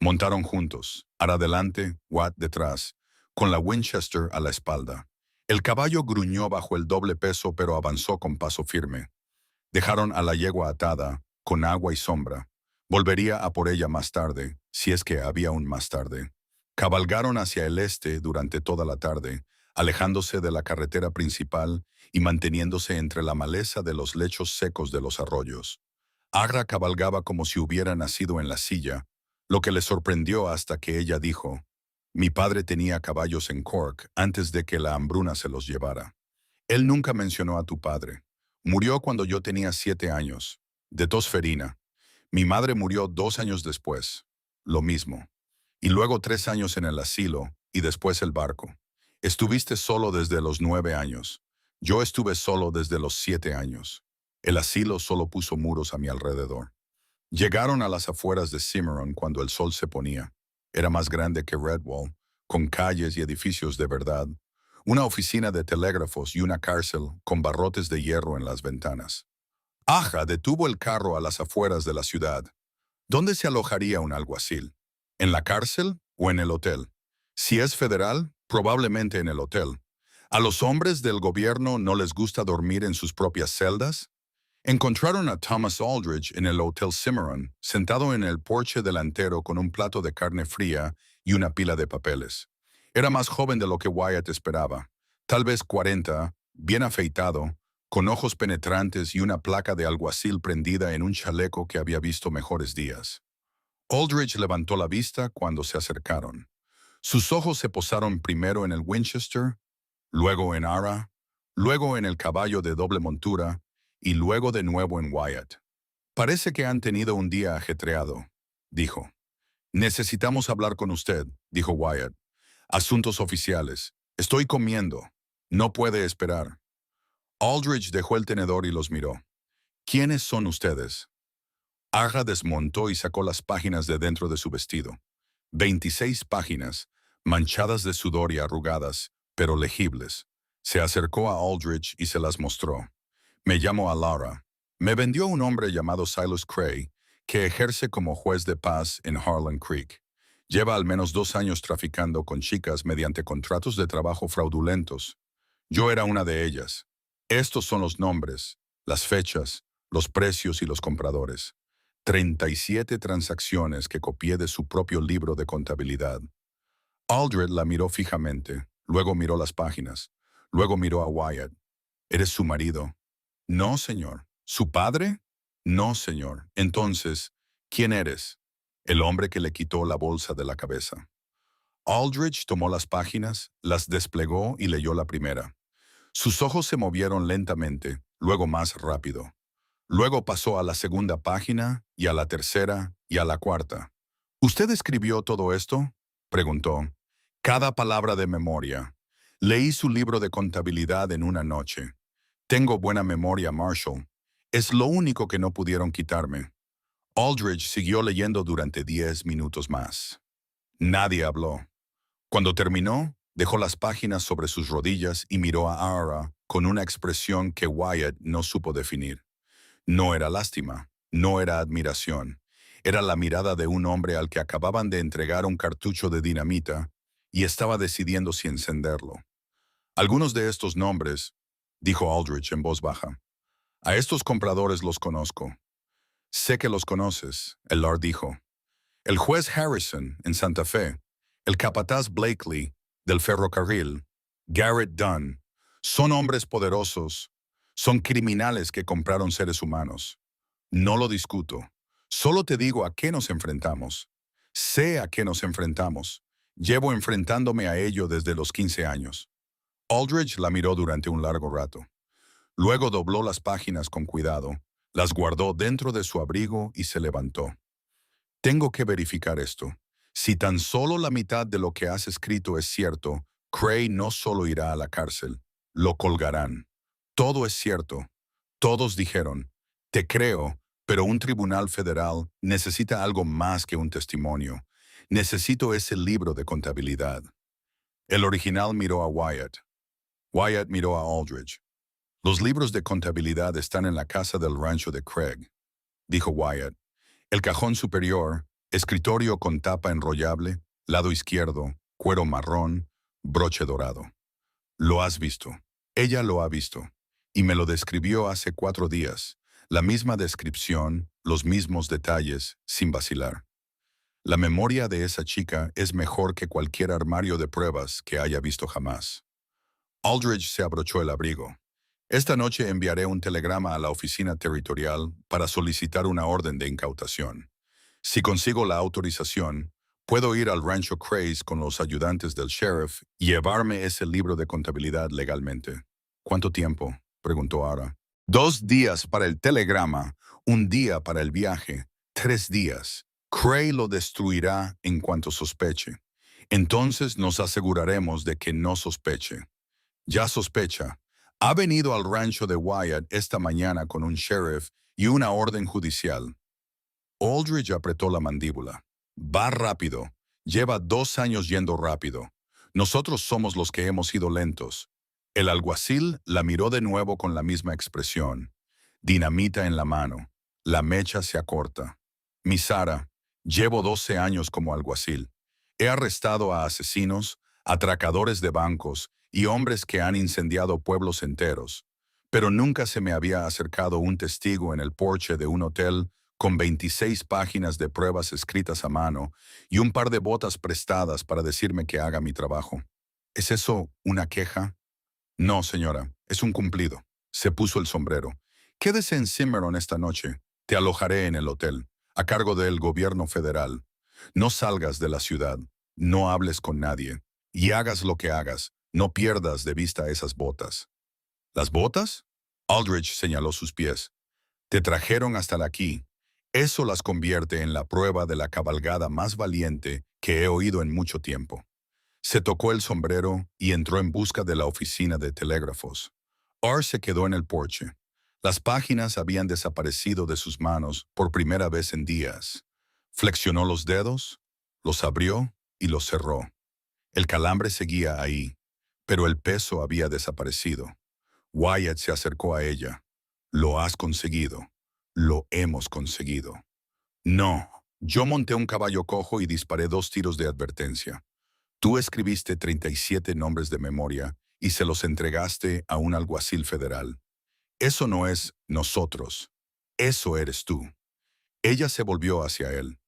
Montaron juntos, Ara adelante, Watt detrás, con la Winchester a la espalda. El caballo gruñó bajo el doble peso, pero avanzó con paso firme. Dejaron a la yegua atada, con agua y sombra. Volvería a por ella más tarde, si es que había un más tarde. Cabalgaron hacia el este durante toda la tarde, alejándose de la carretera principal y manteniéndose entre la maleza de los lechos secos de los arroyos. Agra cabalgaba como si hubiera nacido en la silla, lo que le sorprendió hasta que ella dijo: «Mi padre tenía caballos en Cork antes de que la hambruna se los llevara». «Él nunca mencionó a tu padre. Murió cuando yo tenía 7 años, de tosferina. Mi madre murió 2 años después. Lo mismo. Y luego 3 años en el asilo, y después el barco. Estuviste solo desde los 9 años. Yo estuve solo desde los 7 años. El asilo solo puso muros a mi alrededor». Llegaron a las afueras de Cimarron cuando el sol se ponía. Era más grande que Redwall, con calles y edificios de verdad, una oficina de telégrafos y una cárcel con barrotes de hierro en las ventanas. Aja detuvo el carro a las afueras de la ciudad. ¿Dónde se alojaría un alguacil? ¿En la cárcel o en el hotel? Si es federal, probablemente en el hotel. ¿A los hombres del gobierno no les gusta dormir en sus propias celdas? Encontraron a Thomas Aldridge en el Hotel Cimarron, sentado en el porche delantero con un plato de carne fría y una pila de papeles. Era más joven de lo que Wyatt esperaba, tal vez 40, bien afeitado, con ojos penetrantes y una placa de alguacil prendida en un chaleco que había visto mejores días. Aldridge levantó la vista cuando se acercaron. Sus ojos se posaron primero en el Winchester, luego en Ara, luego en el caballo de doble montura, y luego de nuevo en Wyatt. «Parece que han tenido un día ajetreado», dijo. «Necesitamos hablar con usted», dijo Wyatt. «Asuntos oficiales. Estoy comiendo. No puede esperar». Aldridge dejó el tenedor y los miró. «¿Quiénes son ustedes?» Aja desmontó y sacó las páginas de dentro de su vestido. 26 páginas, manchadas de sudor y arrugadas, pero legibles. Se acercó a Aldridge y se las mostró. «Me llamo Alara. Me vendió un hombre llamado Silas Cray, que ejerce como juez de paz en Harlan Creek. Lleva al menos 2 años traficando con chicas mediante contratos de trabajo fraudulentos. Yo era una de ellas. Estos son los nombres, las fechas, los precios y los compradores. 37 transacciones que copié de su propio libro de contabilidad». Aldred la miró fijamente, luego miró las páginas, luego miró a Wyatt. «¿Eres su marido?» «No, señor». «¿Su padre?» «No, señor». «Entonces, ¿quién eres?» «El hombre que le quitó la bolsa de la cabeza». Aldridge tomó las páginas, las desplegó y leyó la primera. Sus ojos se movieron lentamente, luego más rápido. Luego pasó a la segunda página, y a la tercera, y a la cuarta. «¿Usted escribió todo esto?», preguntó. «Cada palabra de memoria. Leí su libro de contabilidad en una noche. Tengo buena memoria, Marshall. Es lo único que no pudieron quitarme». Aldridge siguió leyendo durante 10 minutos más. Nadie habló. Cuando terminó, dejó las páginas sobre sus rodillas y miró a Ara con una expresión que Wyatt no supo definir. No era lástima, no era admiración. Era la mirada de un hombre al que acababan de entregar un cartucho de dinamita y estaba decidiendo si encenderlo. Algunos de estos nombres, dijo Aldrich en voz baja. A estos compradores los conozco. Sé que los conoces, el Lord dijo. El juez Harrison, en Santa Fe, el capataz Blakely, del ferrocarril, Garrett Dunn, son hombres poderosos, son criminales que compraron seres humanos. No lo discuto. Solo te digo a qué nos enfrentamos. Sé a qué nos enfrentamos. Llevo enfrentándome a ello desde los 15 años. Aldrich la miró durante un largo rato. Luego dobló las páginas con cuidado, las guardó dentro de su abrigo y se levantó. Tengo que verificar esto. Si tan solo la mitad de lo que has escrito es cierto, Cray no solo irá a la cárcel, lo colgarán. Todo es cierto. Todos dijeron, te creo, pero un tribunal federal necesita algo más que un testimonio. Necesito ese libro de contabilidad. El original miró a Wyatt. Wyatt miró a Aldrich. Los libros de contabilidad están en la casa del rancho de Craig, dijo Wyatt. El cajón superior, escritorio con tapa enrollable, lado izquierdo, cuero marrón, broche dorado. Lo has visto. Ella lo ha visto. Y me lo describió hace 4 días. La misma descripción, los mismos detalles, sin vacilar. La memoria de esa chica es mejor que cualquier armario de pruebas que haya visto jamás. Aldrich se abrochó el abrigo. Esta noche enviaré un telegrama a la oficina territorial para solicitar una orden de incautación. Si consigo la autorización, puedo ir al rancho Crays con los ayudantes del sheriff y llevarme ese libro de contabilidad legalmente. ¿Cuánto tiempo?, preguntó Ara. 2 días para el telegrama, 1 día para el viaje, 3 días. Cray lo destruirá en cuanto sospeche. Entonces nos aseguraremos de que no sospeche. Ya sospecha. Ha venido al rancho de Wyatt esta mañana con un sheriff y una orden judicial. Aldrich apretó la mandíbula. Va rápido. Lleva 2 años yendo rápido. Nosotros somos los que hemos ido lentos. El alguacil la miró de nuevo con la misma expresión. Dinamita en la mano. La mecha se acorta. Mi Sara, llevo 12 años como alguacil. He arrestado a asesinos, atracadores de bancos y hombres que han incendiado pueblos enteros. Pero nunca se me había acercado un testigo en el porche de un hotel con 26 páginas de pruebas escritas a mano y un par de botas prestadas para decirme que haga mi trabajo. ¿Es eso una queja? No, señora, es un cumplido. Se puso el sombrero. Quédese en Cimarron esta noche. Te alojaré en el hotel, a cargo del gobierno federal. No salgas de la ciudad, no hables con nadie, y hagas lo que hagas, no pierdas de vista esas botas. ¿Las botas? Aldrich señaló sus pies. Te trajeron hasta aquí. Eso las convierte en la prueba de la cabalgada más valiente que he oído en mucho tiempo. Se tocó el sombrero y entró en busca de la oficina de telégrafos. Orr se quedó en el porche. Las páginas habían desaparecido de sus manos por primera vez en días. Flexionó los dedos, los abrió y los cerró. El calambre seguía ahí, pero el peso había desaparecido. Wyatt se acercó a ella. Lo has conseguido. Lo hemos conseguido. No, yo monté un caballo cojo y disparé 2 tiros de advertencia. Tú escribiste 37 nombres de memoria y se los entregaste a un alguacil federal. Eso no es nosotros. Eso eres tú. Ella se volvió hacia él.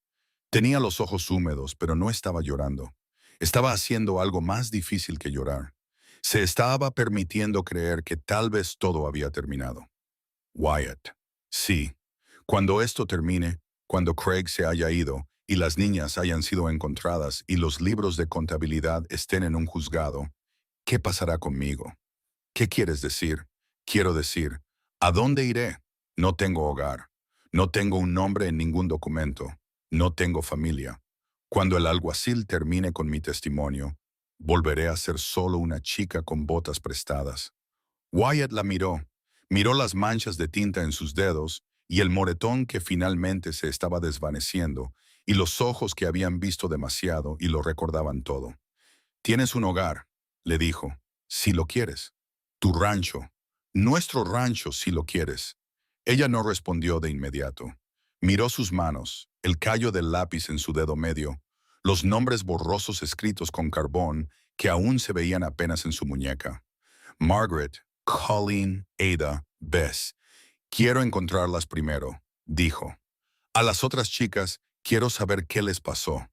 Tenía los ojos húmedos, pero no estaba llorando. Estaba haciendo algo más difícil que llorar. Se estaba permitiendo creer que tal vez todo había terminado. Wyatt. Sí. Cuando esto termine, cuando Craig se haya ido y las niñas hayan sido encontradas y los libros de contabilidad estén en un juzgado, ¿qué pasará conmigo? ¿Qué quieres decir? Quiero decir, ¿a dónde iré? No tengo hogar. No tengo un nombre en ningún documento. No tengo familia. Cuando el alguacil termine con mi testimonio, volveré a ser solo una chica con botas prestadas. Wyatt la miró. Miró las manchas de tinta en sus dedos y el moretón que finalmente se estaba desvaneciendo y los ojos que habían visto demasiado y lo recordaban todo. Tienes un hogar, le dijo, si lo quieres. Tu rancho. Nuestro rancho si lo quieres. Ella no respondió de inmediato. Miró sus manos, el callo del lápiz en su dedo medio, los nombres borrosos escritos con carbón que aún se veían apenas en su muñeca. Margaret, Colleen, Ada, Bess. Quiero encontrarlas primero, dijo. A las otras chicas, quiero saber qué les pasó.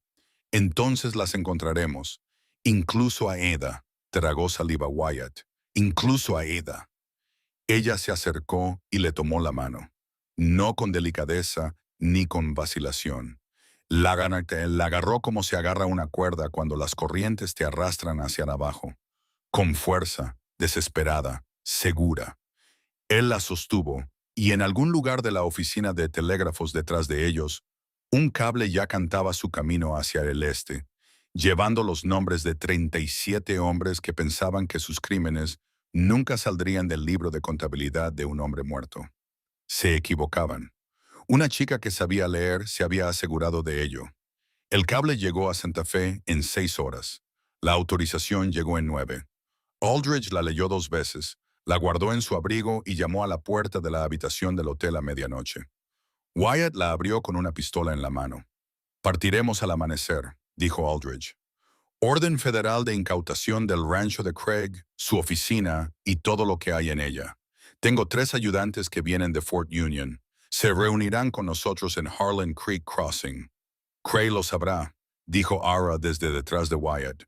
Entonces las encontraremos. Incluso a Ada, tragó saliva Wyatt. Incluso a Ada. Ella se acercó y le tomó la mano. No con delicadeza ni con vacilación. La agarró como se agarra una cuerda cuando las corrientes te arrastran hacia abajo. Con fuerza, desesperada, segura. Él la sostuvo, y en algún lugar de la oficina de telégrafos detrás de ellos, un cable ya cantaba su camino hacia el este, llevando los nombres de 37 hombres que pensaban que sus crímenes nunca saldrían del libro de contabilidad de un hombre muerto. Se equivocaban. Una chica que sabía leer se había asegurado de ello. El cable llegó a Santa Fe en 6 horas. La autorización llegó en 9. Aldridge la leyó 2 veces, la guardó en su abrigo y llamó a la puerta de la habitación del hotel a medianoche. Wyatt la abrió con una pistola en la mano. Partiremos al amanecer, dijo Aldridge. Orden federal de incautación del rancho de Craig, su oficina y todo lo que hay en ella. Tengo 3 ayudantes que vienen de Fort Union. Se reunirán con nosotros en Harlan Creek Crossing. Craig lo sabrá, dijo Ara desde detrás de Wyatt.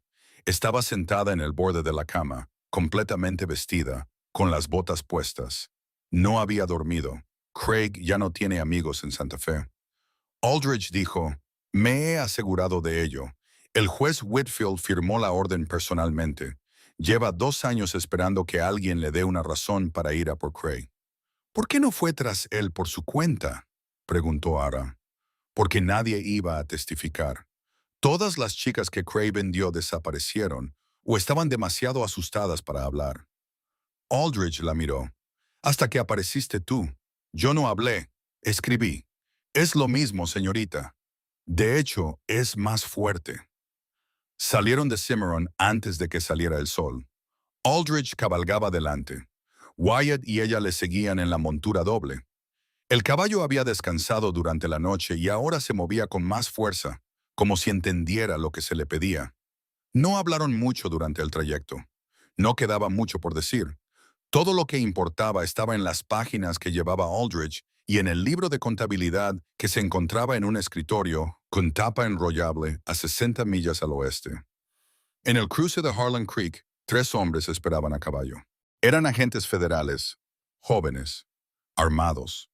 Estaba sentada en el borde de la cama, completamente vestida, con las botas puestas. No había dormido. Craig ya no tiene amigos en Santa Fe. Aldridge dijo, me he asegurado de ello. El juez Whitfield firmó la orden personalmente. Lleva 2 años esperando que alguien le dé una razón para ir a por Craig. ¿Por qué no fue tras él por su cuenta?, preguntó Ara. Porque nadie iba a testificar. Todas las chicas que Craig vendió desaparecieron o estaban demasiado asustadas para hablar. Aldridge la miró. Hasta que apareciste tú. Yo no hablé, escribí. Es lo mismo, señorita. De hecho, es más fuerte. Salieron de Cimarron antes de que saliera el sol. Aldridge cabalgaba delante. Wyatt y ella le seguían en la montura doble. El caballo había descansado durante la noche y ahora se movía con más fuerza, como si entendiera lo que se le pedía. No hablaron mucho durante el trayecto. No quedaba mucho por decir. Todo lo que importaba estaba en las páginas que llevaba Aldridge y en el libro de contabilidad que se encontraba en un escritorio con tapa enrollable a 60 millas al oeste. En el cruce de Harlan Creek, 3 hombres esperaban a caballo. Eran agentes federales, jóvenes, armados,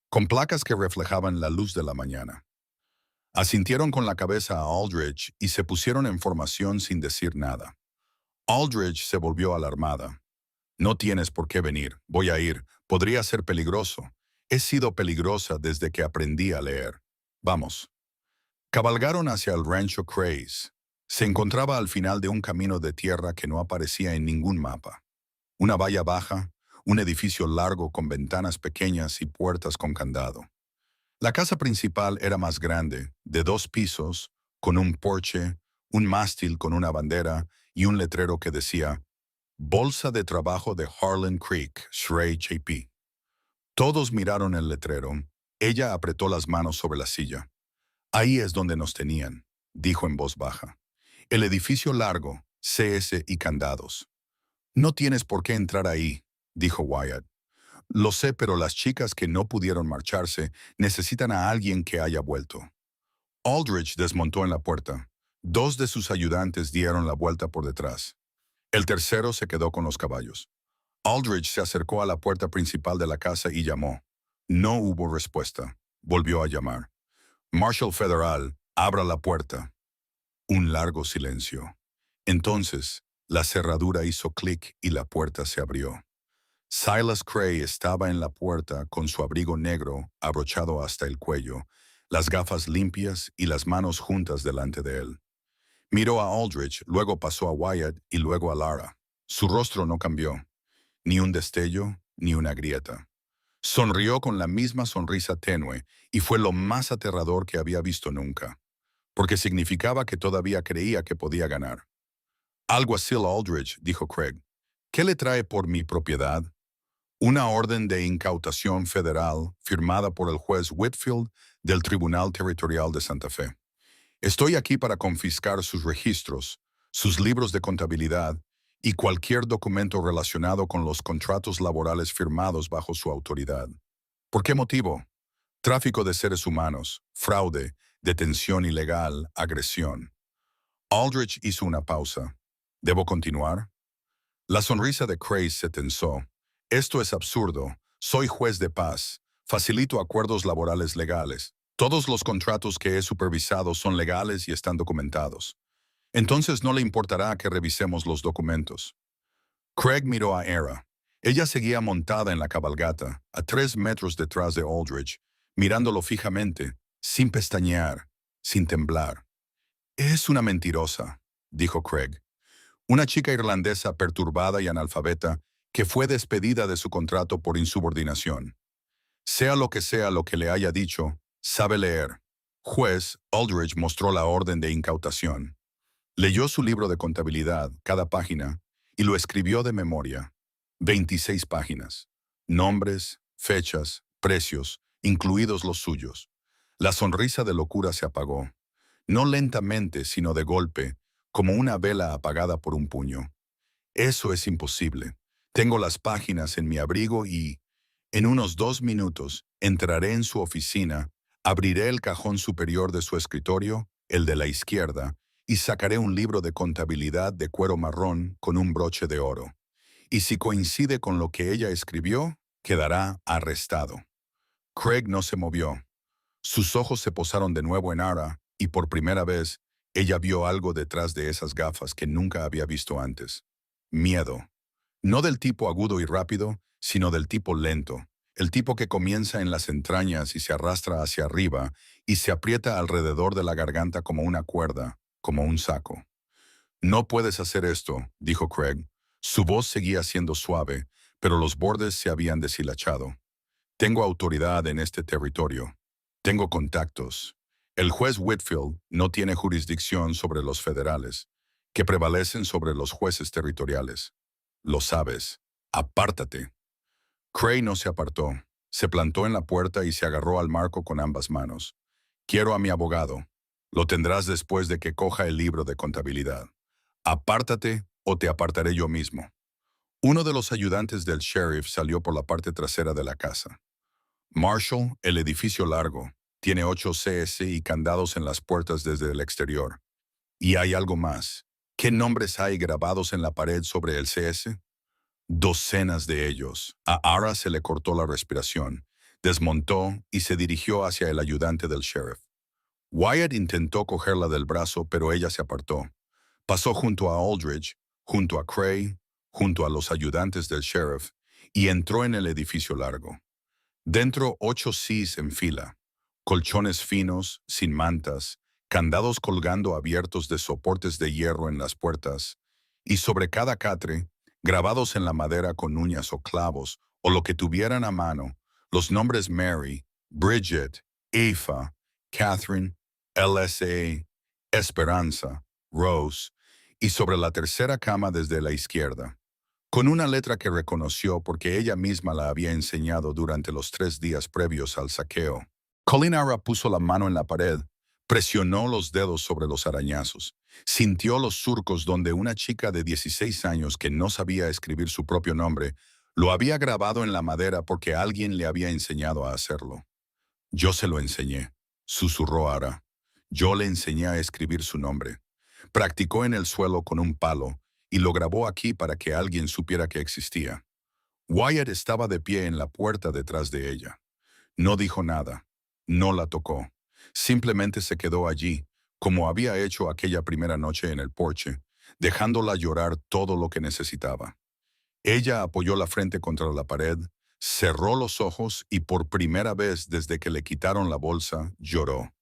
con placas que reflejaban la luz de la mañana. Asintieron con la cabeza a Aldridge y se pusieron en formación sin decir nada. Aldridge se volvió alarmada. No tienes por qué venir, voy a ir, podría ser peligroso. He sido peligrosa desde que aprendí a leer. Vamos. Cabalgaron hacia el rancho Craig. Se encontraba al final de un camino de tierra que no aparecía en ningún mapa. Una valla baja, un edificio largo con ventanas pequeñas y puertas con candado. La casa principal era más grande, de 2 pisos, con un porche, un mástil con una bandera y un letrero que decía Bolsa de Trabajo de Harlan Creek, Shrey JP. Todos miraron el letrero. Ella apretó las manos sobre la silla. Ahí es donde nos tenían, dijo en voz baja. El edificio largo, CS y candados. No tienes por qué entrar ahí, dijo Wyatt. Lo sé, pero las chicas que no pudieron marcharse necesitan a alguien que haya vuelto. Aldridge desmontó en la puerta. 2 de sus ayudantes dieron la vuelta por detrás. El tercero se quedó con los caballos. Aldridge se acercó a la puerta principal de la casa y llamó. No hubo respuesta. Volvió a llamar. Marshal Federal, abra la puerta. Un largo silencio. Entonces, la cerradura hizo clic y la puerta se abrió. Silas Cray estaba en la puerta con su abrigo negro abrochado hasta el cuello, las gafas limpias y las manos juntas delante de él. Miró a Aldridge, luego pasó a Wyatt y luego a Lara. Su rostro no cambió. Ni un destello, ni una grieta. Sonrió con la misma sonrisa tenue y fue lo más aterrador que había visto nunca, porque significaba que todavía creía que podía ganar. Algo así, Aldridge, dijo Craig. ¿Qué le trae por mi propiedad? Una orden de incautación federal firmada por el juez Whitfield del Tribunal Territorial de Santa Fe. Estoy aquí para confiscar sus registros, sus libros de contabilidad y cualquier documento relacionado con los contratos laborales firmados bajo su autoridad. ¿Por qué motivo? Tráfico de seres humanos, fraude, detención ilegal, agresión. Aldrich hizo una pausa. ¿Debo continuar? La sonrisa de Craig se tensó. Esto es absurdo. Soy juez de paz. Facilito acuerdos laborales legales. Todos los contratos que he supervisado son legales y están documentados. Entonces no le importará que revisemos los documentos. Craig miró a Era. Ella seguía montada en la cabalgata, a 3 metros detrás de Aldrich, mirándolo fijamente, sin pestañear, sin temblar. Es una mentirosa, dijo Craig. Una chica irlandesa perturbada y analfabeta que fue despedida de su contrato por insubordinación. Sea lo que le haya dicho, sabe leer. Juez, Aldrich mostró la orden de incautación. Leyó su libro de contabilidad, cada página, y lo escribió de memoria. 26 páginas. Nombres, fechas, precios, incluidos los suyos. La sonrisa de locura se apagó. No lentamente, sino de golpe, como una vela apagada por un puño. Eso es imposible. Tengo las páginas en mi abrigo y, en unos 2 minutos, entraré en su oficina, abriré el cajón superior de su escritorio, el de la izquierda, y sacaré un libro de contabilidad de cuero marrón con un broche de oro. Y si coincide con lo que ella escribió, quedará arrestado. Craig no se movió. Sus ojos se posaron de nuevo en Ara, y por primera vez, ella vio algo detrás de esas gafas que nunca había visto antes. Miedo. No del tipo agudo y rápido, sino del tipo lento. El tipo que comienza en las entrañas y se arrastra hacia arriba y se aprieta alrededor de la garganta como una cuerda, como un saco. No puedes hacer esto, dijo Craig. Su voz seguía siendo suave, pero los bordes se habían deshilachado. Tengo autoridad en este territorio. Tengo contactos. El juez Whitfield no tiene jurisdicción sobre los federales, que prevalecen sobre los jueces territoriales. Lo sabes. Apártate. Craig no se apartó. Se plantó en la puerta y se agarró al marco con ambas manos. Quiero a mi abogado. Lo tendrás después de que coja el libro de contabilidad. Apártate o te apartaré yo mismo. Uno de los ayudantes del sheriff salió por la parte trasera de la casa. Marshall, el edificio largo, tiene 8 CS y candados en las puertas desde el exterior. Y hay algo más. ¿Qué nombres hay grabados en la pared sobre el CS? Docenas de ellos. A Ara se le cortó la respiración, desmontó y se dirigió hacia el ayudante del sheriff. Wyatt intentó cogerla del brazo, pero ella se apartó. Pasó junto a Aldrich, junto a Craig, junto a los ayudantes del sheriff, y entró en el edificio largo. Dentro 8 Cs en fila, colchones finos, sin mantas, candados colgando abiertos de soportes de hierro en las puertas, y sobre cada catre, grabados en la madera con uñas o clavos, o lo que tuvieran a mano, los nombres Mary, Bridget, Aoife, Catherine, LSA, Esperanza, Rose, y sobre la tercera cama desde la izquierda, con una letra que reconoció porque ella misma la había enseñado durante los 3 días previos al saqueo. Colin Ara puso la mano en la pared, presionó los dedos sobre los arañazos, sintió los surcos donde una chica de 16 años que no sabía escribir su propio nombre lo había grabado en la madera porque alguien le había enseñado a hacerlo. Yo se lo enseñé, susurró Ara. Yo le enseñé a escribir su nombre. Practicó en el suelo con un palo y lo grabó aquí para que alguien supiera que existía. Wyatt estaba de pie en la puerta detrás de ella. No dijo nada. No la tocó. Simplemente se quedó allí, como había hecho aquella primera noche en el porche, dejándola llorar todo lo que necesitaba. Ella apoyó la frente contra la pared, cerró los ojos y por primera vez desde que le quitaron la bolsa, lloró.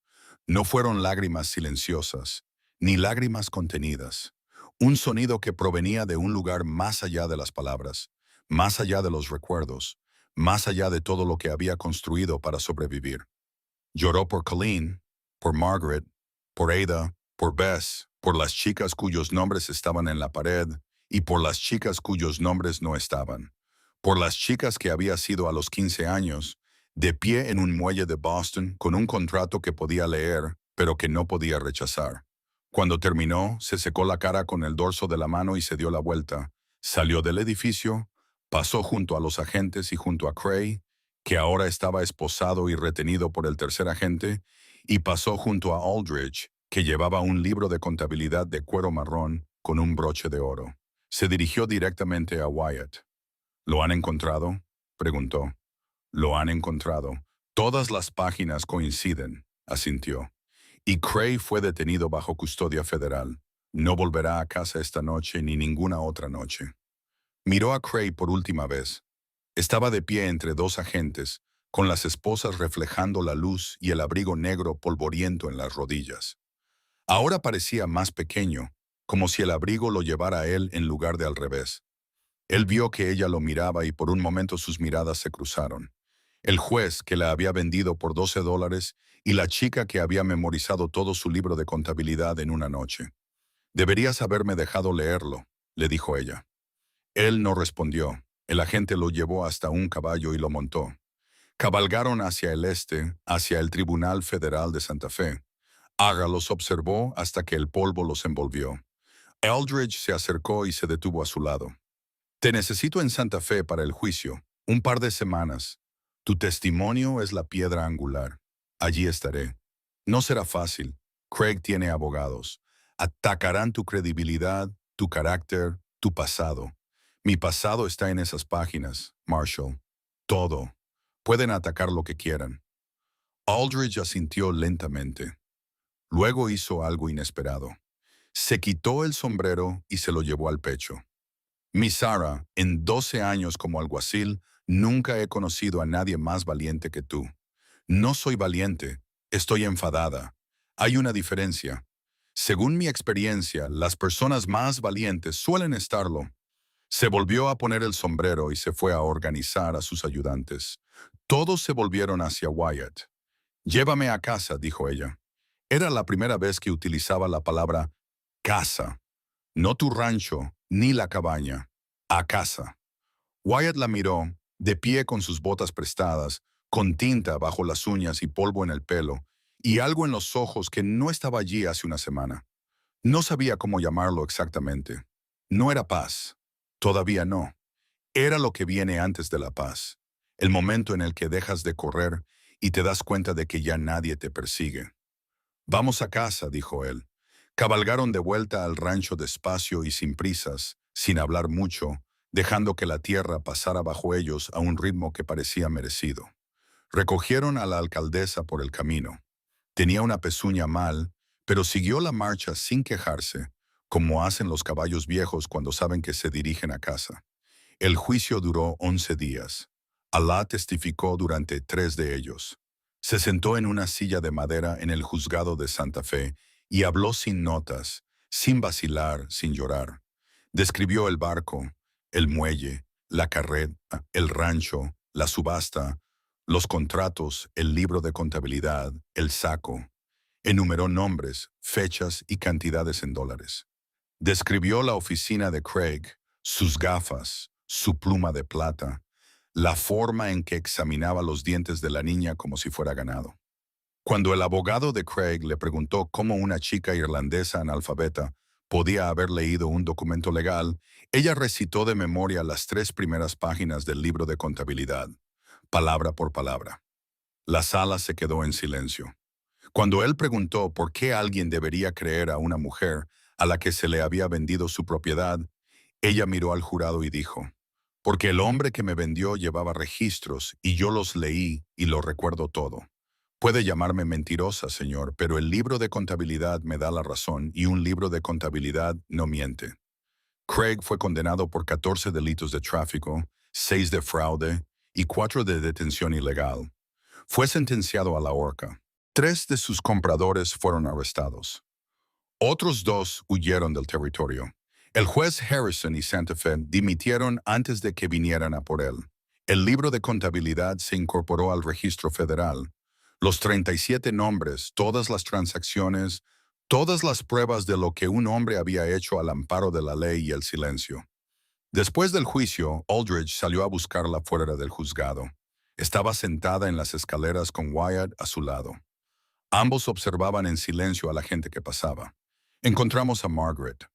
No fueron lágrimas silenciosas, ni lágrimas contenidas. Un sonido que provenía de un lugar más allá de las palabras, más allá de los recuerdos, más allá de todo lo que había construido para sobrevivir. Lloró por Colleen, por Margaret, por Ada, por Bess, por las chicas cuyos nombres estaban en la pared y por las chicas cuyos nombres no estaban. por las chicas que había sido a los 15 años, de pie en un muelle de Boston con un contrato que podía leer, pero que no podía rechazar. Cuando terminó, se secó la cara con el dorso de la mano y se dio la vuelta. Salió del edificio, pasó junto a los agentes y junto a Cray, que ahora estaba esposado y retenido por el tercer agente, y pasó junto a Aldridge, que llevaba un libro de contabilidad de cuero marrón con un broche de oro. Se dirigió directamente a Wyatt. ¿Lo han encontrado?, preguntó. Lo han encontrado. Todas las páginas coinciden, asintió. Y Cray fue detenido bajo custodia federal. No volverá a casa esta noche ni ninguna otra noche. Miró a Cray por última vez. Estaba de pie entre dos agentes, con las esposas reflejando la luz y el abrigo negro polvoriento en las rodillas. Ahora parecía más pequeño, como si el abrigo lo llevara a él en lugar de al revés. Él vio que ella lo miraba y por un momento sus miradas se cruzaron. El juez que la había vendido por $12 y la chica que había memorizado todo su libro de contabilidad en una noche. «Deberías haberme dejado leerlo», le dijo ella. Él no respondió. El agente lo llevó hasta un caballo y lo montó. Cabalgaron hacia el este, hacia el Tribunal Federal de Santa Fe. Aga los observó hasta que el polvo los envolvió. Eldridge se acercó y se detuvo a su lado. «Te necesito en Santa Fe para el juicio. Un par de semanas. Tu testimonio es la piedra angular. Allí estaré. No será fácil. Craig tiene abogados. Atacarán tu credibilidad, tu carácter, tu pasado. Mi pasado está en esas páginas, Marshall. Todo. Pueden atacar lo que quieran». Aldridge asintió lentamente. Luego hizo algo inesperado. Se quitó el sombrero y se lo llevó al pecho. «Miss Sarah, en 12 años como alguacil, nunca he conocido a nadie más valiente que tú. No soy valiente, estoy enfadada. Hay una diferencia. Según mi experiencia, las personas más valientes suelen estarlo». Se volvió a poner el sombrero y se fue a organizar a sus ayudantes. Todos se volvieron hacia Wyatt. «Llévame a casa», dijo ella. Era la primera vez que utilizaba la palabra casa. No tu rancho, ni la cabaña. A casa. Wyatt la miró, de pie con sus botas prestadas, con tinta bajo las uñas y polvo en el pelo, y algo en los ojos que no estaba allí hace una semana. No sabía cómo llamarlo exactamente. No era paz. Todavía no. Era lo que viene antes de la paz. El momento en el que dejas de correr y te das cuenta de que ya nadie te persigue. «Vamos a casa», dijo él. Cabalgaron de vuelta al rancho despacio y sin prisas, sin hablar mucho, dejando que la tierra pasara bajo ellos a un ritmo que parecía merecido. Recogieron a la alcaldesa por el camino. Tenía una pezuña mal, pero siguió la marcha sin quejarse, como hacen los caballos viejos cuando saben que se dirigen a casa. El juicio duró 11 días. Alá testificó durante 3 de ellos. Se sentó en una silla de madera en el juzgado de Santa Fe y habló sin notas, sin vacilar, sin llorar. Describió el barco, el muelle, la carreta, el rancho, la subasta, los contratos, el libro de contabilidad, el saco. Enumeró nombres, fechas y cantidades en dólares. Describió la oficina de Craig, sus gafas, su pluma de plata, la forma en que examinaba los dientes de la niña como si fuera ganado. Cuando el abogado de Craig le preguntó cómo una chica irlandesa analfabeta podía haber leído un documento legal, ella recitó de memoria las 3 primeras páginas del libro de contabilidad, palabra por palabra. La sala se quedó en silencio. Cuando él preguntó por qué alguien debería creer a una mujer a la que se le había vendido su propiedad, ella miró al jurado y dijo: «Porque el hombre que me vendió llevaba registros y yo los leí y lo recuerdo todo. Puede llamarme mentirosa, señor, pero el libro de contabilidad me da la razón y un libro de contabilidad no miente». Craig fue condenado por 14 delitos de tráfico, 6 de fraude y 4 de detención ilegal. Fue sentenciado a la horca. 3 de sus compradores fueron arrestados. Otros 2 huyeron del territorio. El juez Harrison y Santa Fe dimitieron antes de que vinieran a por él. El libro de contabilidad se incorporó al registro federal. Los 37 nombres, todas las transacciones, todas las pruebas de lo que un hombre había hecho al amparo de la ley y el silencio. Después del juicio, Aldridge salió a buscarla fuera del juzgado. Estaba sentada en las escaleras con Wyatt a su lado. Ambos observaban en silencio a la gente que pasaba. Encontramos a Margaret.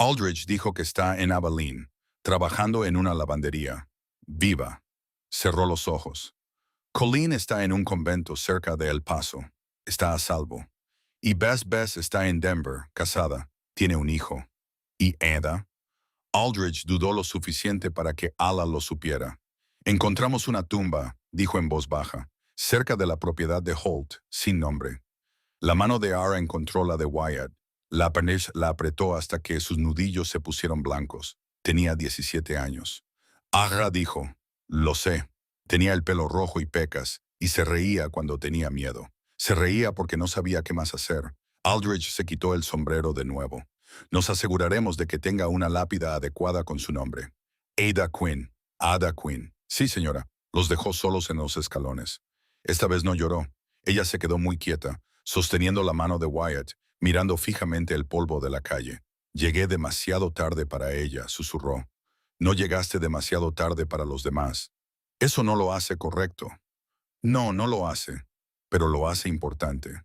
Aldridge dijo que está en Abilene, trabajando en una lavandería. Viva. Cerró los ojos. Colleen está en un convento cerca de El Paso. Está a salvo. Y Bess está en Denver, casada. Tiene un hijo. ¿Y Ada? Aldridge dudó lo suficiente para que Ala lo supiera. Encontramos una tumba, dijo en voz baja, cerca de la propiedad de Holt, sin nombre. La mano de Ara encontró la de Wyatt. La apretó hasta que sus nudillos se pusieron blancos. Tenía 17 años. Ara dijo, lo sé. Tenía el pelo rojo y pecas, y se reía cuando tenía miedo. Se reía porque no sabía qué más hacer. Aldridge se quitó el sombrero de nuevo. Nos aseguraremos de que tenga una lápida adecuada con su nombre. Ada Quinn. Ada Quinn. Sí, señora. Los dejó solos en los escalones. Esta vez no lloró. Ella se quedó muy quieta, sosteniendo la mano de Wyatt, mirando fijamente el polvo de la calle. Llegué demasiado tarde para ella, susurró. No llegaste demasiado tarde para los demás. Eso no lo hace correcto. No, no lo hace, pero lo hace importante.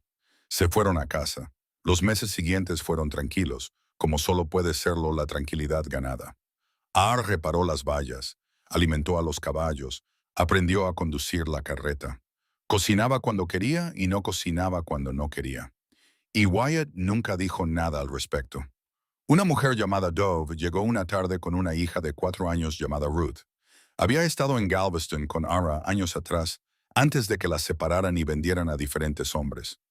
Se fueron a casa. Los meses siguientes fueron tranquilos, como solo puede serlo la tranquilidad ganada. Ar reparó las vallas, alimentó a los caballos, aprendió a conducir la carreta. Cocinaba cuando quería y no cocinaba cuando no quería. Y Wyatt nunca dijo nada al respecto. Una mujer llamada Dove llegó una tarde con una hija de 4 años llamada Ruth. Había estado en Galveston con Ara años atrás, antes de que las separaran y vendieran a diferentes hombres.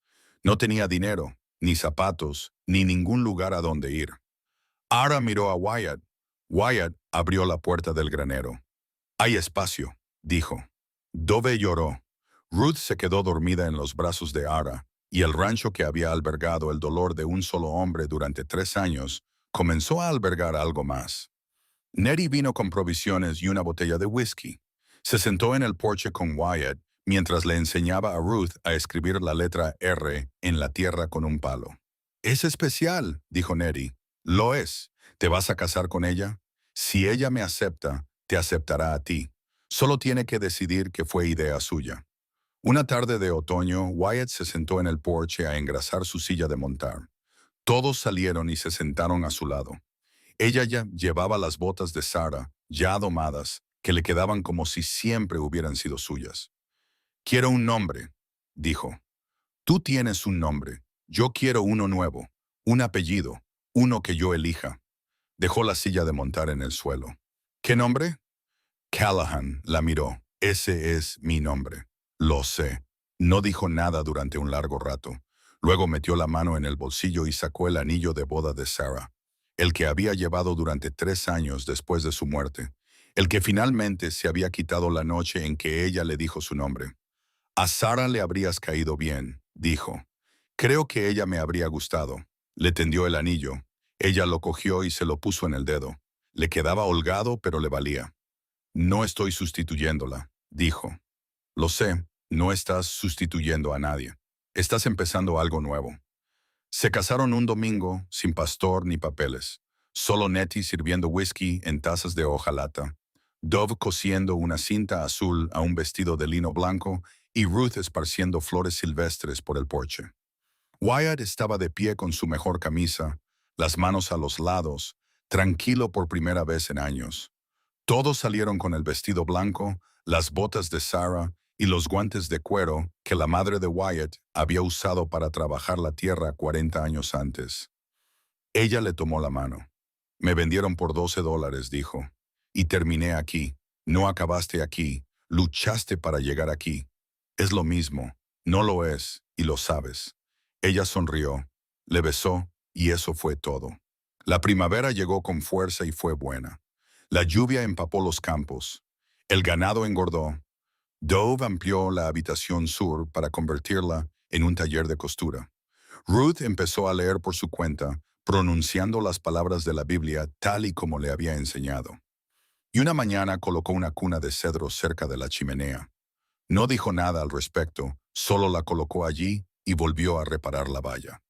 No tenía dinero, ni zapatos, ni ningún lugar a donde ir. Ara miró a Wyatt. Wyatt abrió la puerta del granero. «Hay espacio», dijo. Dove lloró. Ruth se quedó dormida en los brazos de Ara, y el rancho que había albergado el dolor de un solo hombre durante 3 años comenzó a albergar algo más. Nettie vino con provisiones y una botella de whisky. Se sentó en el porche con Wyatt mientras le enseñaba a Ruth a escribir la letra R en la tierra con un palo. «Es especial», dijo Nettie. «Lo es. ¿Te vas a casar con ella? Si ella me acepta, te aceptará a ti. Solo tiene que decidir que fue idea suya». Una tarde de otoño, Wyatt se sentó en el porche a engrasar su silla de montar. Todos salieron y se sentaron a su lado. Ella ya llevaba las botas de Sarah, ya domadas, que le quedaban como si siempre hubieran sido suyas. «Quiero un nombre», dijo. «Tú tienes un nombre. Yo quiero uno nuevo, un apellido, uno que yo elija». Dejó la silla de montar en el suelo. «¿Qué nombre?» Callahan la miró. «Ese es mi nombre». «Lo sé». No dijo nada durante un largo rato. Luego metió la mano en el bolsillo y sacó el anillo de boda de Sarah, el que había llevado durante 3 años después de su muerte, el que finalmente se había quitado la noche en que ella le dijo su nombre. «A Sarah le habrías caído bien», dijo. «Creo que ella me habría gustado». Le tendió el anillo. Ella lo cogió y se lo puso en el dedo. Le quedaba holgado, pero le valía. «No estoy sustituyéndola», dijo. «Lo sé, no estás sustituyendo a nadie. Estás empezando algo nuevo». Se casaron un domingo, sin pastor ni papeles. Solo Nettie sirviendo whisky en tazas de hojalata, Dove cosiendo una cinta azul a un vestido de lino blanco y Ruth esparciendo flores silvestres por el porche. Wyatt estaba de pie con su mejor camisa, las manos a los lados, tranquilo por primera vez en años. Todos salieron con el vestido blanco, las botas de Sarah y los guantes de cuero que la madre de Wyatt había usado para trabajar la tierra 40 años antes. Ella le tomó la mano. «Me vendieron por $12», dijo. «Y terminé aquí. No acabaste aquí. Luchaste para llegar aquí. Es lo mismo. No lo es, y lo sabes». Ella sonrió, le besó, y eso fue todo. La primavera llegó con fuerza y fue buena. La lluvia empapó los campos. El ganado engordó. Dove amplió la habitación sur para convertirla en un taller de costura. Ruth empezó a leer por su cuenta, pronunciando las palabras de la Biblia tal y como le había enseñado. Y una mañana colocó una cuna de cedro cerca de la chimenea. No dijo nada al respecto, solo la colocó allí y volvió a reparar la valla.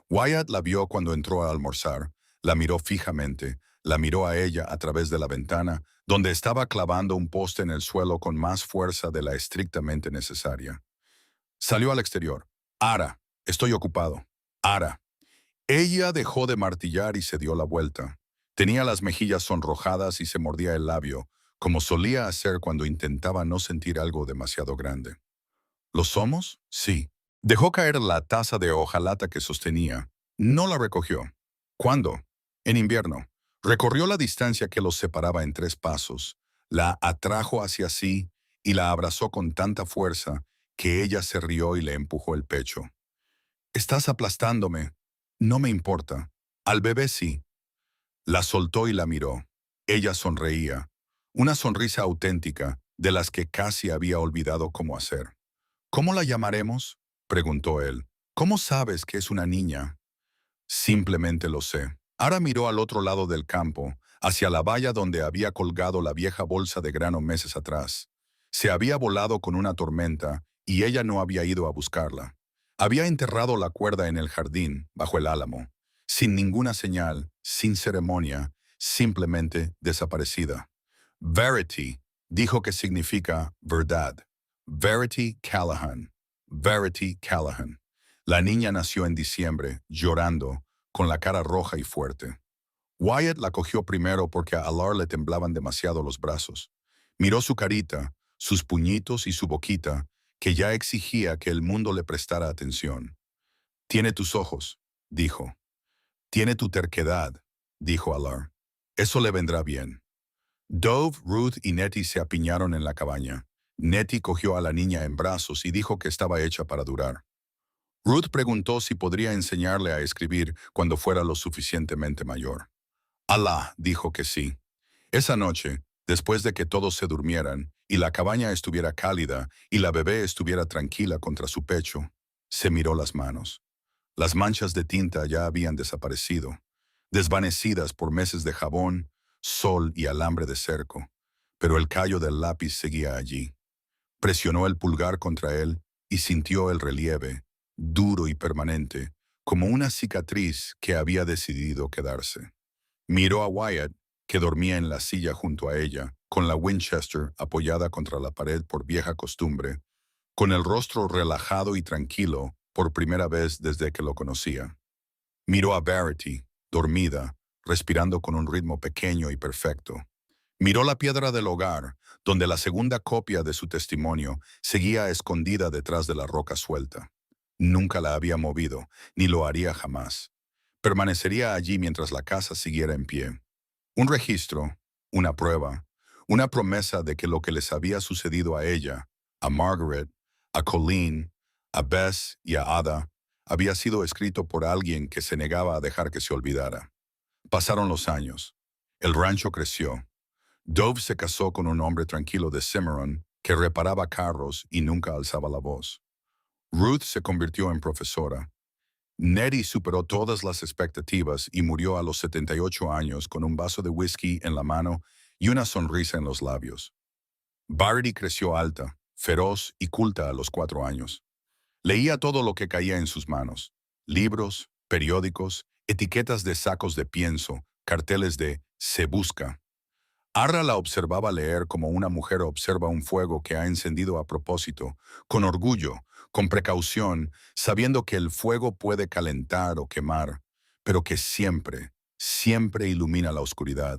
Wyatt la vio cuando entró a almorzar, la miró fijamente, La miró a ella a través de la ventana, donde estaba clavando un poste en el suelo con más fuerza de la estrictamente necesaria. Salió al exterior. Ara, estoy ocupado. Ara. Ella dejó de martillar y se dio la vuelta. Tenía las mejillas sonrojadas y se mordía el labio, como solía hacer cuando intentaba no sentir algo demasiado grande. ¿Lo somos? Sí. Dejó caer la taza de hojalata que sostenía. No la recogió. ¿Cuándo? En invierno. Recorrió la distancia que los separaba en 3 pasos. La atrajo hacia sí y la abrazó con tanta fuerza que ella se rió y le empujó el pecho. Estás aplastándome. No me importa. Al bebé sí. La soltó y la miró. Ella sonreía. Una sonrisa auténtica, de las que casi había olvidado cómo hacer. ¿Cómo la llamaremos? Preguntó él. ¿Cómo sabes que es una niña? Simplemente lo sé. Ara miró al otro lado del campo, hacia la valla donde había colgado la vieja bolsa de grano meses atrás. Se había volado con una tormenta y ella no había ido a buscarla. Había enterrado la cuerda en el jardín, bajo el álamo, sin ninguna señal, sin ceremonia, simplemente desaparecida. Verity dijo que significa verdad. Verity Callahan. Verity Callahan. La niña nació en diciembre, llorando, con la cara roja y fuerte. Wyatt la cogió primero porque a Alar le temblaban demasiado los brazos. Miró su carita, sus puñitos y su boquita, que ya exigía que el mundo le prestara atención. Tiene tus ojos, dijo. Tiene tu terquedad, dijo Alar. Eso le vendrá bien. Dove, Ruth y Nettie se apiñaron en la cabaña. Nettie cogió a la niña en brazos y dijo que estaba hecha para durar. Ruth preguntó si podría enseñarle a escribir cuando fuera lo suficientemente mayor. Alá dijo que sí. Esa noche, después de que todos se durmieran y la cabaña estuviera cálida y la bebé estuviera tranquila contra su pecho, se miró las manos. Las manchas de tinta ya habían desaparecido, desvanecidas por meses de jabón, sol y alambre de cerco, pero el callo del lápiz seguía allí. Presionó el pulgar contra él y sintió el relieve, duro y permanente, como una cicatriz que había decidido quedarse. Miró a Wyatt, que dormía en la silla junto a ella, con la Winchester apoyada contra la pared por vieja costumbre, con el rostro relajado y tranquilo por primera vez desde que lo conocía. Miró a Verity, dormida, respirando con un ritmo pequeño y perfecto. Miró la piedra del hogar, donde la segunda copia de su testimonio seguía escondida detrás de la roca suelta. Nunca la había movido, ni lo haría jamás. Permanecería allí mientras la casa siguiera en pie. Un registro, una prueba, una promesa de que lo que les había sucedido a ella, a Margaret, a Colleen, a Bess y a Ada, había sido escrito por alguien que se negaba a dejar que se olvidara. Pasaron los años. El rancho creció. Dove se casó con un hombre tranquilo de Cimarron que reparaba carros y nunca alzaba la voz. Ruth se convirtió en profesora. Nettie superó todas las expectativas y murió a los 78 años con un vaso de whisky en la mano y una sonrisa en los labios. Verity creció alta, feroz y culta a los 4 años. Leía todo lo que caía en sus manos: libros, periódicos, etiquetas de sacos de pienso, carteles de «Se busca». Arra la observaba leer como una mujer observa un fuego que ha encendido a propósito, con orgullo, con precaución, sabiendo que el fuego puede calentar o quemar, pero que siempre, siempre ilumina la oscuridad.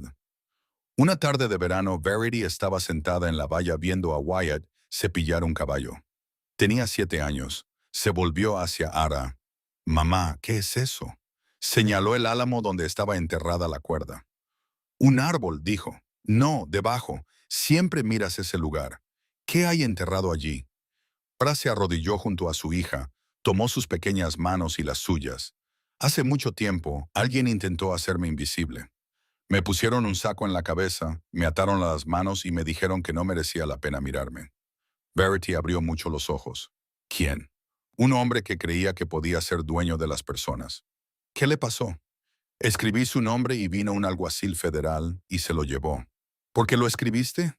Una tarde de verano, Verity estaba sentada en la valla viendo a Wyatt cepillar un caballo. Tenía 7 años. Se volvió hacia Ara. «Mamá, ¿qué es eso?». Señaló el álamo donde estaba enterrada la cuerda. «Un árbol», dijo. «No, debajo. Siempre miras ese lugar. ¿Qué hay enterrado allí?». Ara se arrodilló junto a su hija, tomó sus pequeñas manos y las suyas. «Hace mucho tiempo, alguien intentó hacerme invisible. Me pusieron un saco en la cabeza, me ataron las manos y me dijeron que no merecía la pena mirarme». Verity abrió mucho los ojos. «¿Quién?». «Un hombre que creía que podía ser dueño de las personas». «¿Qué le pasó?». «Escribí su nombre y vino un alguacil federal y se lo llevó». «¿Por qué lo escribiste?».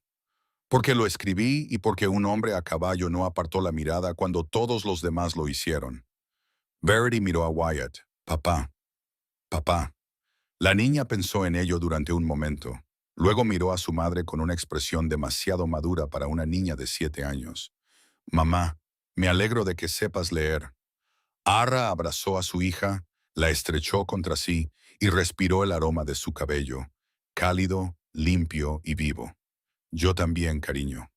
«Porque lo escribí y porque un hombre a caballo no apartó la mirada cuando todos los demás lo hicieron». Verity miró a Wyatt. «Papá, papá». La niña pensó en ello durante un momento. Luego miró a su madre con una expresión demasiado madura para una niña de 7 años. Mamá, me alegro de que sepas leer. Ara abrazó a su hija, la estrechó contra sí y respiró el aroma de su cabello, cálido, limpio y vivo. Yo también, cariño.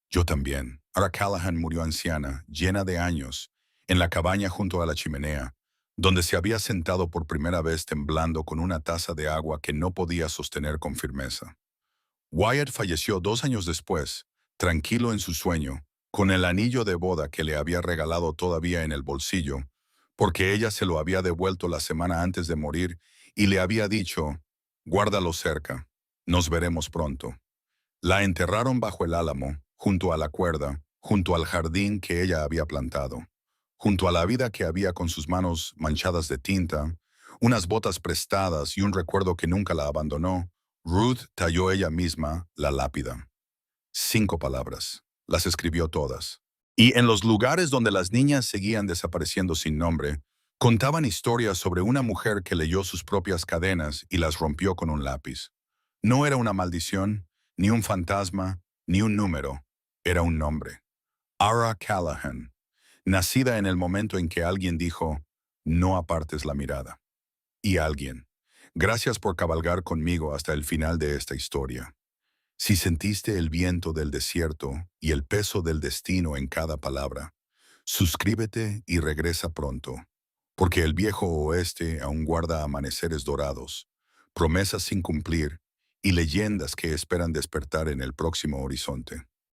Yo también. Ara Callahan murió anciana, llena de años, en la cabaña junto a la chimenea, donde se había sentado por primera vez temblando con una taza de agua que no podía sostener con firmeza. Wyatt falleció 2 años después, tranquilo en su sueño, con el anillo de boda que le había regalado todavía en el bolsillo, porque ella se lo había devuelto la semana antes de morir y le había dicho, guárdalo cerca, nos veremos pronto. La enterraron bajo el álamo, junto a la cuerda, junto al jardín que ella había plantado, junto a la vida que había con sus manos manchadas de tinta, unas botas prestadas y un recuerdo que nunca la abandonó. Ruth talló ella misma la lápida. 5 palabras. Las escribió todas. Y en los lugares donde las niñas seguían desapareciendo sin nombre, contaban historias sobre una mujer que leyó sus propias cadenas y las rompió con un lápiz. No era una maldición, ni un fantasma, ni un número. Era un nombre. Ara Callahan, nacida en el momento en que alguien dijo, no apartes la mirada. Y alguien, gracias por cabalgar conmigo hasta el final de esta historia. Si sentiste el viento del desierto y el peso del destino en cada palabra, suscríbete y regresa pronto, porque el viejo oeste aún guarda amaneceres dorados, promesas sin cumplir y leyendas que esperan despertar en el próximo horizonte.